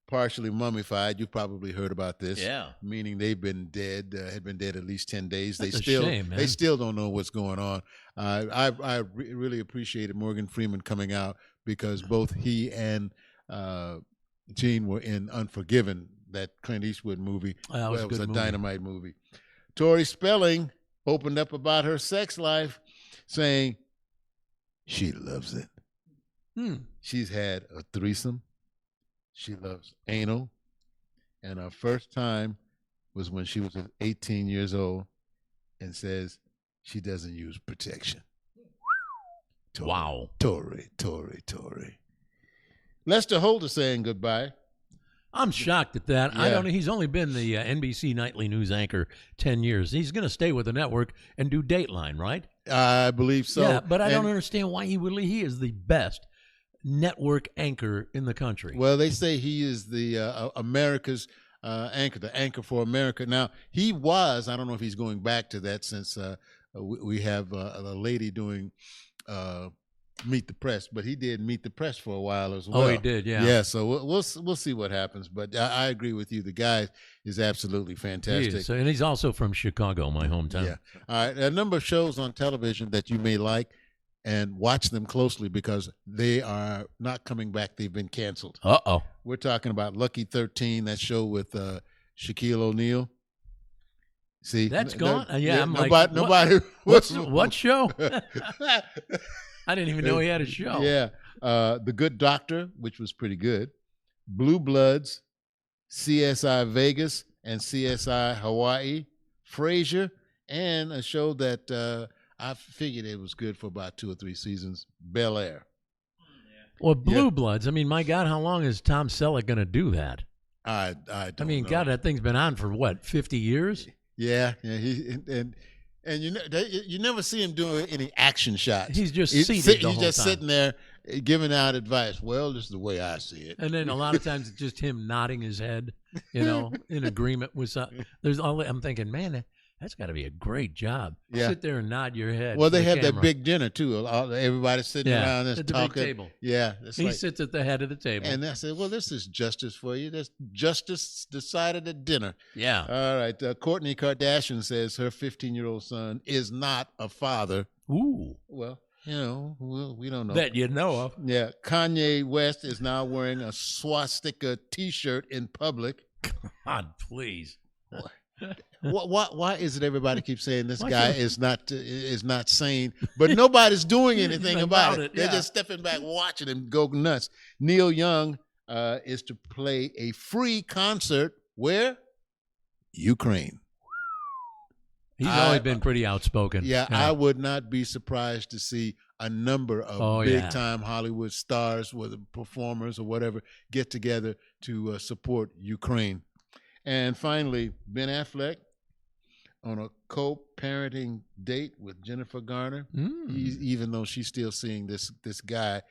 partially mummified. You've probably heard about this. Yeah. Meaning they've been dead, had been dead at least 10 days. That's a shame, man. They still don't know what's going on. I really appreciated Morgan Freeman coming out because both he and Gene were in Unforgiven, that Clint Eastwood movie. That was it was a movie. dynamite movie. Tori Spelling opened up about her sex life, saying she loves it. She's had a threesome. She loves anal. And her first time was when she was 18 years old and says she doesn't use protection. Wow. Tori. Lester Holt is saying goodbye. I'm shocked at that. Yeah. I don't know. He's only been the NBC nightly news anchor 10 years. He's going to stay with the network and do Dateline, right? I believe so. Yeah, but I don't understand why he would leave. He is the best network anchor in the country. Well, they say he is the America's anchor, the anchor for America. Now, he was, I don't know if he's going back to that since we have a lady doing Meet the Press, but he did Meet the Press for a while as well. Oh, he did, yeah. Yeah, so we'll see what happens. But I agree with you. The guy is absolutely fantastic. He is. And he's also from Chicago, my hometown. Yeah. All right. A number of shows on television that you may like, and watch them closely because they are not coming back. They've been canceled. Uh-oh. We're talking about Lucky 13, that show with Shaquille O'Neal. See, that's gone. Yeah, I'm nobody. What show? I didn't even know he had a show. Yeah, The Good Doctor, which was pretty good. Blue Bloods, CSI Vegas, and CSI Hawaii. Frasier, and a show that I figured it was good for about 2 or 3 seasons. Bel Air. Well, Blue Bloods. I mean, my God, how long is Tom Selleck going to do that? I don't know. God, that thing's been on for what, 50 years? Yeah. And you never see him doing any action shots. He's just seated the whole He's just time. sitting there giving out advice. Well, this is the way I see it. And then a lot of times it's just him nodding his head, in agreement with something. I'm thinking, man, that's got to be a great job. Yeah. Sit there and nod your head. Well, they to the have camera. that big dinner too. Everybody sitting around and at the talking. big table. Yeah, he sits at the head of the table. And I said, "Well, this is justice for you. That's justice decided at dinner." Yeah. All right. Kourtney Kardashian says her 15-year-old son is not a father. Ooh. Well, we don't know that you know of. Yeah. Kanye West is now wearing a swastika T-shirt in public. God, please. Why is it everybody keeps saying this guy is not sane, but nobody's doing anything about it? They're just stepping back, watching him go nuts. Neil Young is to play a free concert where? Ukraine. He's always been pretty outspoken. Yeah, I would not be surprised to see a number of big-time Hollywood stars, whether performers or whatever, get together to support Ukraine. And finally, Ben Affleck on a co-parenting date with Jennifer Garner, even though she's still seeing this guy.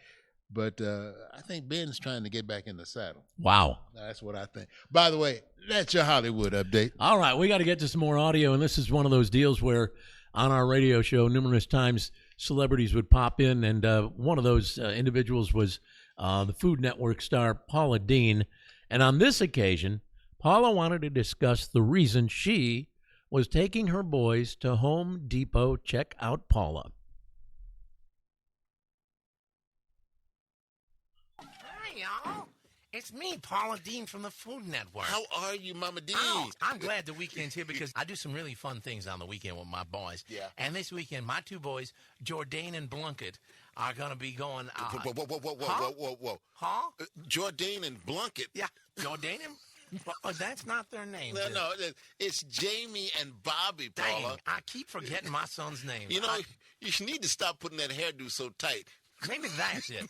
But I think Ben's trying to get back in the saddle. Wow. That's what I think. By the way, that's your Hollywood update. All right, we got to get to some more audio, and this is one of those deals where on our radio show, numerous times celebrities would pop in, and one of those individuals was the Food Network star Paula Deen. And on this occasion, Paula wanted to discuss the reason she was taking her boys to Home Depot. Check out Paula. Hi, y'all. It's me, Paula Deen from the Food Network. How are you, Mama Deen? Oh, I'm glad the weekend's here because I do some really fun things on the weekend with my boys. Yeah. And this weekend, my 2 boys, Jourdain and Blunkett, are going to be going... Whoa. Huh? Jourdain and Blunkett? Yeah, Jourdain and... Oh, that's not their name. No, it's Jamie and Bobby, Paula. Dang, I keep forgetting my son's name. You know, you need to stop putting that hairdo so tight. Maybe that's it.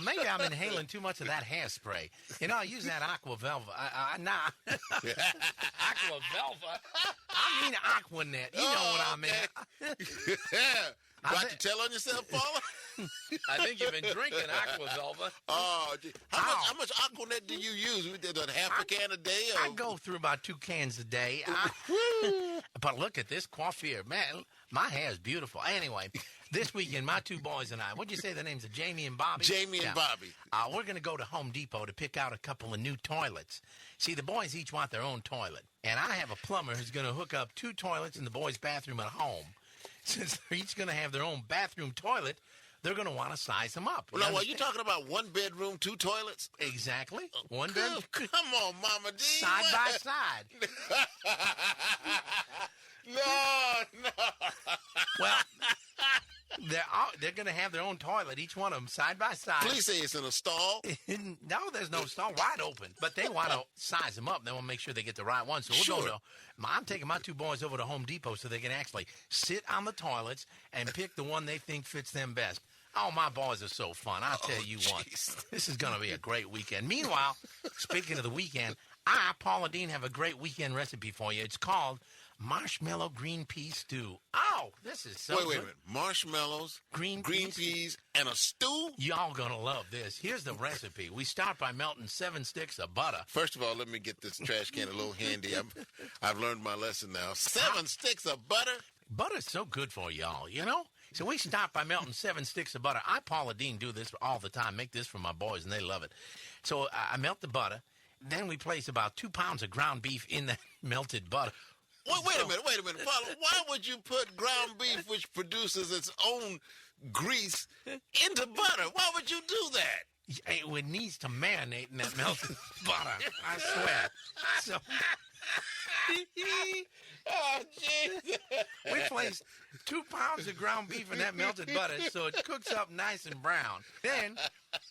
Maybe I'm inhaling too much of that hairspray. I use that Aqua Velva. Aqua Velva? I mean Aquanet. You know what I mean. About to tell on yourself, Paula? I think you've been drinking Aqua Velva. Oh, how much Aquanet do you use? Half a can a day? Or? I go through about 2 cans a day. But look at this coiffure. Man, my hair is beautiful. Anyway, this weekend, my 2 boys and I, what'd you say the names of Jamie and Bobby? Jamie and Bobby. We're going to go to Home Depot to pick out a couple of new toilets. See, the boys each want their own toilet. And I have a plumber who's going to hook up 2 toilets in the boys' bathroom at home. Since they're each going to have their own bathroom toilet, they're going to want to size them up. Well, are you talking about 1 bedroom, 2 toilets? Exactly. 1 bedroom. Come on, Mama D. Side by side. No. Well, they're going to have their own toilet, each one of them, side by side. Please say it's in a stall. No, there's no stall, wide open. But they want to size them up. They want to make sure they get the right one. So we'll go to. I'm taking my 2 boys over to Home Depot so they can actually sit on the toilets and pick the one they think fits them best. Oh, my boys are so fun. I'll tell you what. This is going to be a great weekend. Meanwhile, speaking of the weekend, I, Paula Dean, have a great weekend recipe for you. It's called marshmallow green pea stew. Oh, this is so good. Wait a minute. Marshmallows, green peas, and a stew? Y'all gonna love this. Here's the recipe. We start by melting 7 sticks of butter. First of all, let me get this trash can a little handy. I've learned my lesson now. 7 sticks of butter? Butter's so good for y'all, you know? So we start by melting 7 sticks of butter. I, Paula Dean, do this all the time. Make this for my boys, and they love it. So I melt the butter. Then we place about 2 pounds of ground beef in that melted butter. Wait a minute, Paula. Why would you put ground beef, which produces its own grease, into butter? Why would you do that? It needs to marinate in that melted butter. I swear. So oh, Jesus. we place 2 pounds of ground beef in that melted butter so it cooks up nice and brown. Then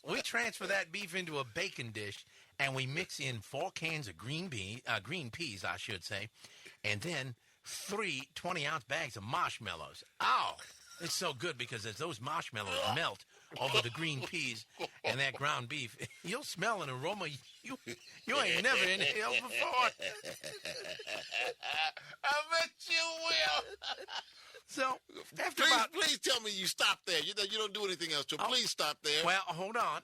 we transfer that beef into a baking dish, and we mix in 4 cans of green peas, I should say, and then 3 20-ounce bags of marshmallows. Oh, it's so good because as those marshmallows melt over the green peas and that ground beef, you'll smell an aroma you ain't never inhaled before. I bet you will. So, after please tell me you stop there. You don't do anything else, so please stop there. Well, hold on.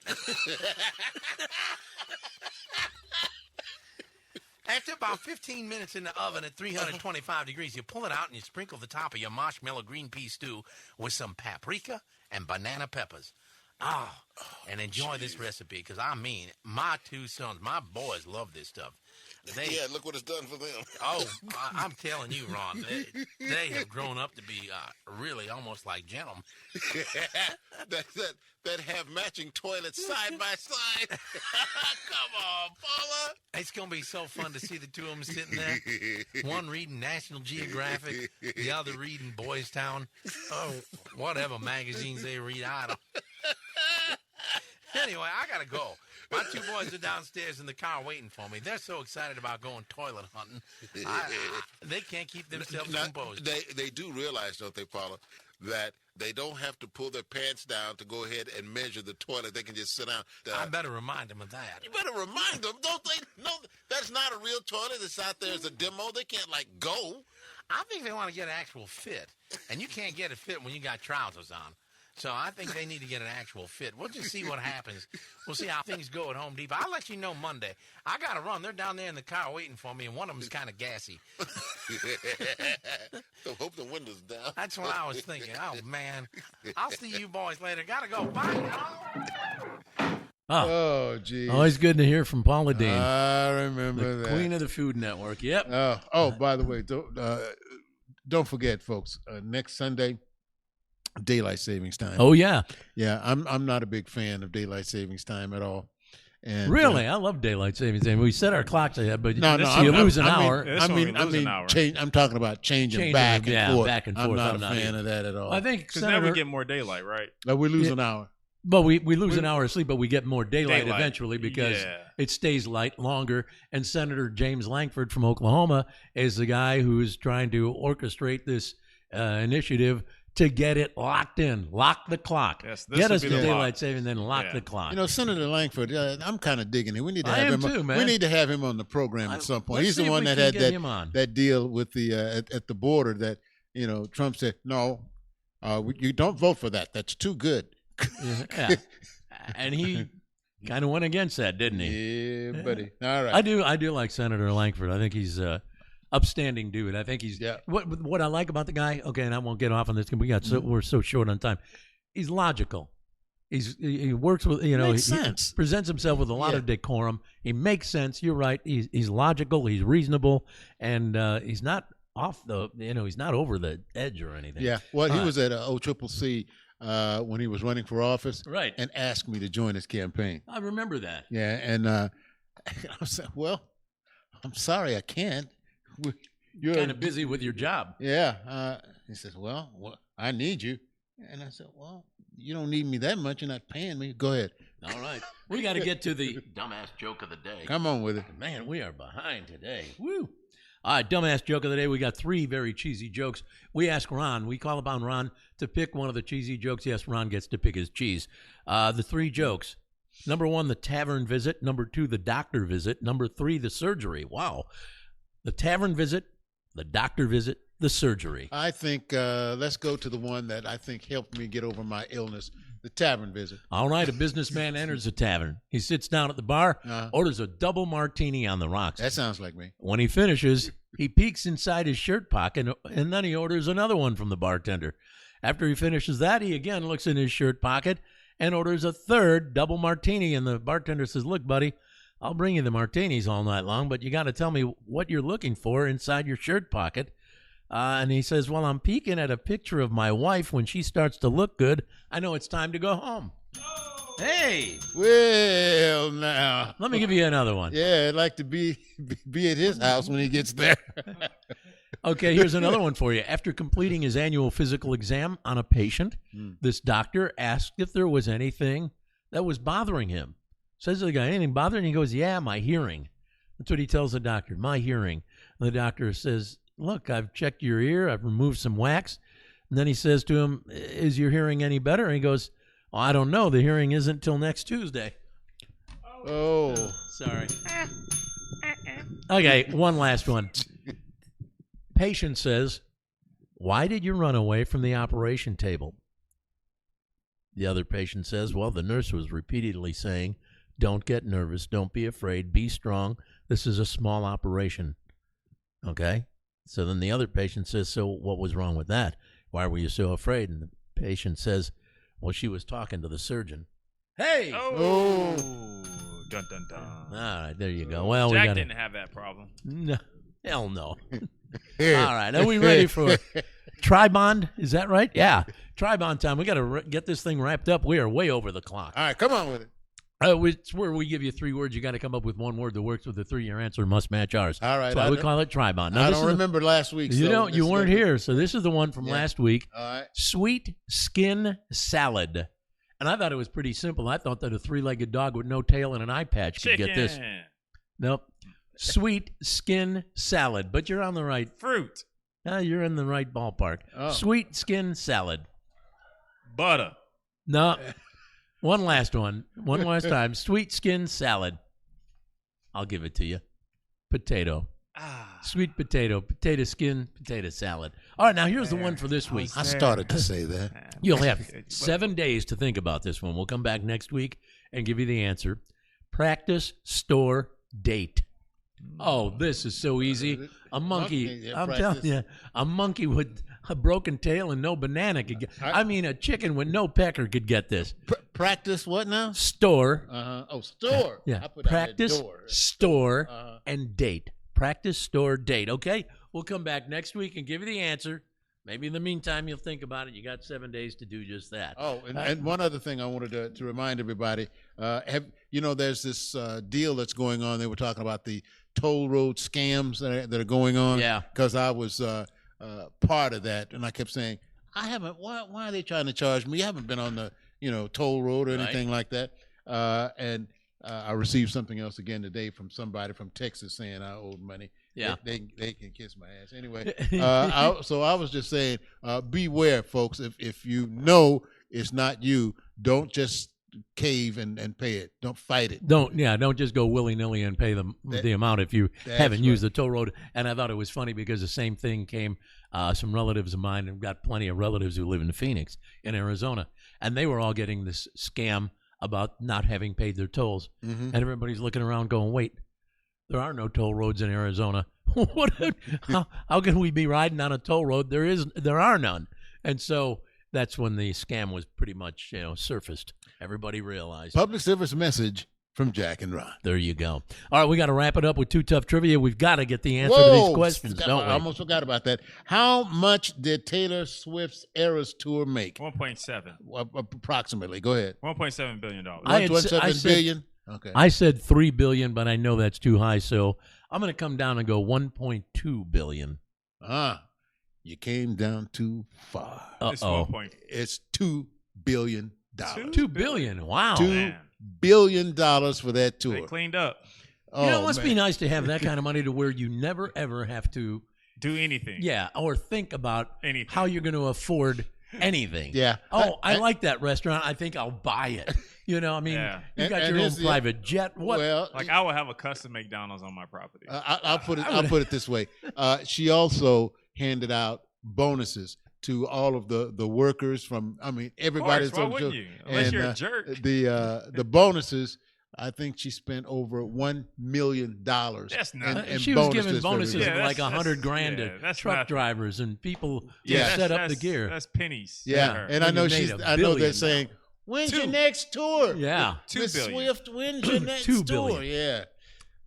After about 15 minutes in the oven at 325 degrees, you pull it out and you sprinkle the top of your marshmallow green pea stew with some paprika and banana peppers. And enjoy this recipe because, I mean, my 2 sons, my boys love this stuff. Yeah, look what it's done for them. Oh, I'm telling you, Ron, they have grown up to be really almost like gentlemen. that have matching toilets side by side. Come on, Paula. It's going to be so fun to see the 2 of them sitting there. One reading National Geographic, the other reading Boys Town. Oh, whatever magazines they read. I don't. Anyway, I got to go. My 2 boys are downstairs in the car waiting for me. They're so excited about going toilet hunting. They can't keep themselves composed. They do realize, don't they, Paula, that they don't have to pull their pants down to go ahead and measure the toilet. They can just sit down. I better remind them of that. You better remind them. Don't they know that's not a real toilet? It's out there as a demo. They can't, go. I think they want to get an actual fit. And you can't get a fit when you got trousers on. So I think they need to get an actual fit. We'll just see what happens. We'll see how things go at Home Depot. I'll let you know Monday. I got to run. They're down there in the car waiting for me, and one of them's kind of gassy. So hope the window's down. That's what I was thinking. Oh, man. I'll see you boys later. Got to go. Bye, y'all. Oh, geez. Always good to hear from Paula Dean. I remember the that. Queen of the Food Network. Yep. By the way, don't forget, folks, next Sunday, daylight savings time. Oh yeah, I'm not a big fan of daylight savings time at all. And really, I love daylight savings time. We set our clocks ahead, but you lose an hour. I'm talking about changing back and forth. Back and forth. I'm not a fan of that at all. I think because now we get more daylight, right? We lose an hour. But we lose an hour of sleep, but we get more daylight eventually because it stays light longer. And Senator James Lankford from Oklahoma is the guy who is trying to orchestrate this initiative to get it locked in. Lock the clock. Yes, get us to daylight saving, then lock the clock. Senator Langford, I'm kind of digging it. We need to have him. Too, man. We need to have him on the program at some point. He's the one that had that deal with the at the border that Trump said no, you don't vote for that. That's too good. Yeah. And he kind of went against that, didn't he? Yeah, buddy. All right. I do like Senator Lankford. I think he's upstanding dude. I think he's what I like about the guy. Okay, and I won't get off on this because we're so short on time. He's logical. He works with he presents himself with a lot of decorum. He makes sense. You're right. He's logical. He's reasonable, and he's not off the he's not over the edge or anything. Yeah. Well, he was at OCCC when he was running for office, right? And asked me to join his campaign. I remember that. Yeah, and I said, "Well, I'm sorry, I can't. You're kind of busy with your job." Yeah. He says, well, I need you. And I said, well, you don't need me that much. You're not paying me. Go ahead. All right. We got to get to the dumbass joke of the day. Come on with it. Man, we are behind today. Woo. All right, dumbass joke of the day. We got 3 very cheesy jokes. We ask Ron. We call upon Ron to pick one of the cheesy jokes. Yes, Ron gets to pick his cheese. The 3 jokes. Number 1, the tavern visit. Number 2, the doctor visit. Number 3, the surgery. Wow. The tavern visit, the doctor visit, the surgery. I think let's go to the one that I think helped me get over my illness, the tavern visit. All right, a businessman enters a tavern. He sits down at the bar, orders a double martini on the rocks. That sounds like me. When he finishes, he peeks inside his shirt pocket, and then he orders another one from the bartender. After he finishes that, he again looks in his shirt pocket and orders a third double martini, and the bartender says, look, buddy, I'll bring you the martinis all night long, but you got to tell me what you're looking for inside your shirt pocket. And he says, well, I'm peeking at a picture of my wife. When she starts to look good, I know it's time to go home. Hey! Well, now. Let me give you another one. Yeah, I'd like to be at his house when he gets there. Okay, here's another one for you. After completing his annual physical exam on a patient, this doctor asked if there was anything that was bothering him. Says to the guy, anything bothering? He goes, yeah, my hearing. That's what he tells the doctor, my hearing. And the doctor says, look, I've checked your ear. I've removed some wax. And then he says to him, is your hearing any better? And he goes, oh, I don't know. The hearing isn't till next Tuesday. Oh. Sorry. Okay, one last one. Patient says, why did you run away from the operation table? The other patient says, well, the nurse was repeatedly saying, don't get nervous. Don't be afraid. Be strong. This is a small operation. Okay? So then the other patient says, so what was wrong with that? Why were you so afraid? And the patient says, well, she was talking to the surgeon. Hey! Oh! Dun, dun, dun. All right, there you go. Well, Jack we got didn't have that problem. No, hell no. All right, are we ready for Tribond? Is that right? Yeah, Tribond time. We got to get this thing wrapped up. We are way over the clock. All right, come on with it. It's where we give you 3 words. You got to come up with one word that works with the 3. Your answer must match ours. All right. That's why we call it Tribond. Now, I don't remember last week. You don't. You weren't here, so this is the one from Yeah. last week. All right. Sweet skin salad. And I thought it was pretty simple. I thought that a 3-legged dog with no tail and an eye patch could get this. Nope. Sweet skin salad. But you're on the right. Fruit. You're in the right ballpark. Oh. Sweet skin salad. Butter. No. One last one. One last time. Sweet skin salad. I'll give it to you. Potato. Sweet potato. Potato skin. Potato salad. All right, now here's the one for this week. I started to say that. You'll have 7 days to think about this one. We'll come back next week and give you the answer. Practice, store, date. Oh, this is so easy. A monkey. I'm telling you, a monkey with a broken tail and no banana could get. I mean, a chicken with no pecker could get this. Practice what now? Store. Oh, store. Yeah. I put Practice, door. store, and date. Practice, store, date. Okay? We'll come back next week and give you the answer. Maybe in the meantime, you'll think about it. You got 7 days to do just that. Oh, and one other thing I wanted to remind everybody. There's this deal that's going on. They were talking about the toll road scams that are going on. Yeah. Because I was part of that, and I kept saying, I haven't. Why are they trying to charge me? You haven't been on the toll road or anything like that. And I received something else again today from somebody from Texas saying I owed money. Yeah. They can kiss my ass. Anyway, so I was just saying, beware, folks. If you know it's not you, don't just cave and pay it. Don't fight it. Don't just go willy-nilly and pay the amount if you haven't used the toll road. And I thought it was funny because the same thing came, some relatives of mine, and got plenty of relatives who live in Phoenix, in Arizona, and they were all getting this scam about not having paid their tolls. Mm-hmm. And everybody's looking around going, wait, there are no toll roads in Arizona. How can we be riding on a toll road? There are none. And so that's when the scam was pretty much surfaced. Everybody realized. Public service message from Jack and Ron. There you go. All right, we got to wrap it up with Too Tough Trivia. We've got to get the answer to these questions, don't we? I almost forgot about that. How much did Taylor Swift's Eras Tour make? 1.7. Approximately. Go ahead. $1.7 billion. 1.7 billion? Okay. I said $3 billion, but I know that's too high, so I'm going to come down and go $1.2 billion. You came down too far. It's $2 billion. $2 billion. Wow. $2 billion for that tour. They cleaned up. it must be nice to have that kind of money to where you never, ever have to do anything. Yeah, or think about anything. How you're going to afford anything. Yeah. Oh, I like that restaurant. I think I'll buy it. You got your own private jet. What? Well, I will have a custom McDonald's on my property. I'll put it this way. She also handed out bonuses to all of the workers from. Everybody's why wouldn't you? Unless you're a jerk. The bonuses. I think she spent over $1 million. That's not. She was giving bonuses of like $100,000 to truck drivers and people to set up the gear. That's pennies. Yeah, and I know they're saying, "When's your next tour?" Yeah, Miss Swift, when's your next tour? Yeah,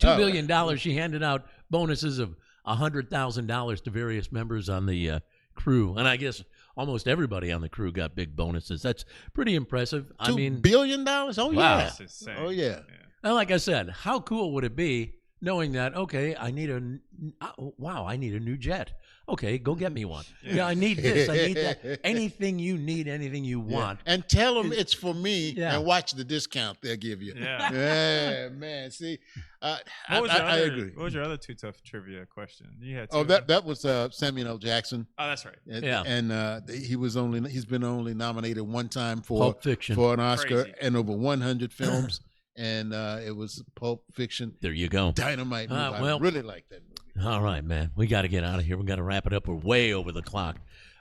$2 billion. She handed out bonuses of $100,000 to various members on the crew, and I guess almost everybody on the crew got big bonuses. That's pretty impressive. $2 billion? Oh, yeah. Wow. Oh, yeah. And like I said, how cool would it be knowing that, okay, I need a new jet. Okay, go get me one. Yeah, I need this. I need that. Anything you need, anything you want. And tell them it's for me and watch the discount they'll give you. Yeah, man. See, I agree. What was your other Too Tough trivia question? You had that was Samuel L. Jackson. Oh, that's right. And he's been only nominated one time for Pulp Fiction. for an Oscar and over 100 films. And it was Pulp Fiction. There you go. Dynamite movie. I really like that movie. All right, man. We got to get out of here. We got to wrap it up. We're way over the clock.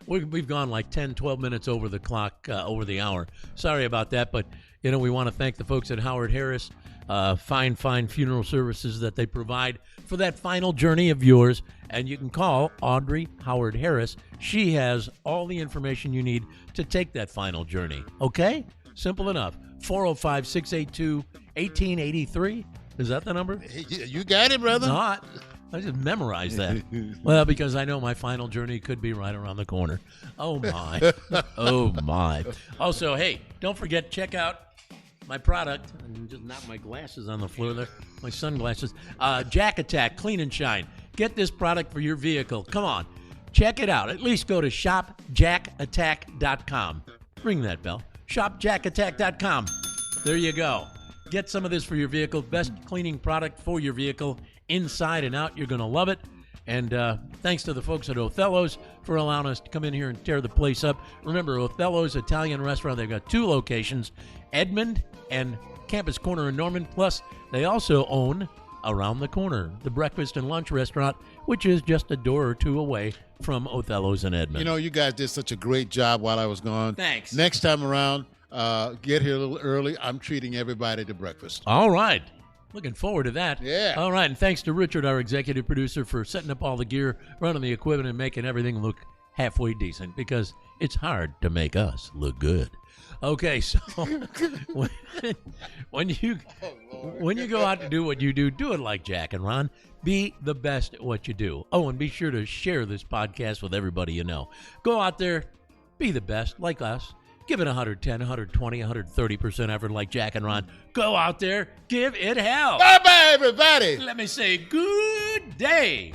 We've gone like 10, 12 minutes over the clock, over the hour. Sorry about that, but, we want to thank the folks at Howard Harris. Fine funeral services that they provide for that final journey of yours. And you can call Audrey Howard Harris. She has all the information you need to take that final journey. Okay? Simple enough. 405-682-1883. Is that the number? You got it, brother. Not. I just memorized that. Well, because I know my final journey could be right around the corner. Oh, my. Oh, my. Also, hey, don't forget, check out my product. I just knocked my glasses on the floor there. My sunglasses. Jack Attack, Clean and Shine. Get this product for your vehicle. Come on. Check it out. At least go to shopjackattack.com. Ring that bell. shopjackattack.com. There you go. Get some of this for your vehicle. Best cleaning product for your vehicle, inside and out. You're going to love it. And thanks to the folks at Othello's for allowing us to come in here and tear the place up. Remember, Othello's Italian restaurant, they've got 2 locations, Edmond and Campus Corner in Norman. Plus, they also own Around the Corner, the breakfast and lunch restaurant, which is just a door or 2 away from Othello's in Edmond. You guys did such a great job while I was gone. Thanks. Next time around, get here a little early. I'm treating everybody to breakfast. All right. Looking forward to that. Yeah. All right. And thanks to Richard, our executive producer, for setting up all the gear, running the equipment, and making everything look halfway decent, because it's hard to make us look good. Okay, so when you go out to do what you do it like Jack and Ron. Be the best at what you do. Oh, and be sure to share this podcast with everybody you know. Go out there, be the best, like us. Give it 110, 120, 130% effort like Jack and Ron. Go out there, give it hell. Bye-bye, everybody. Let me say good day.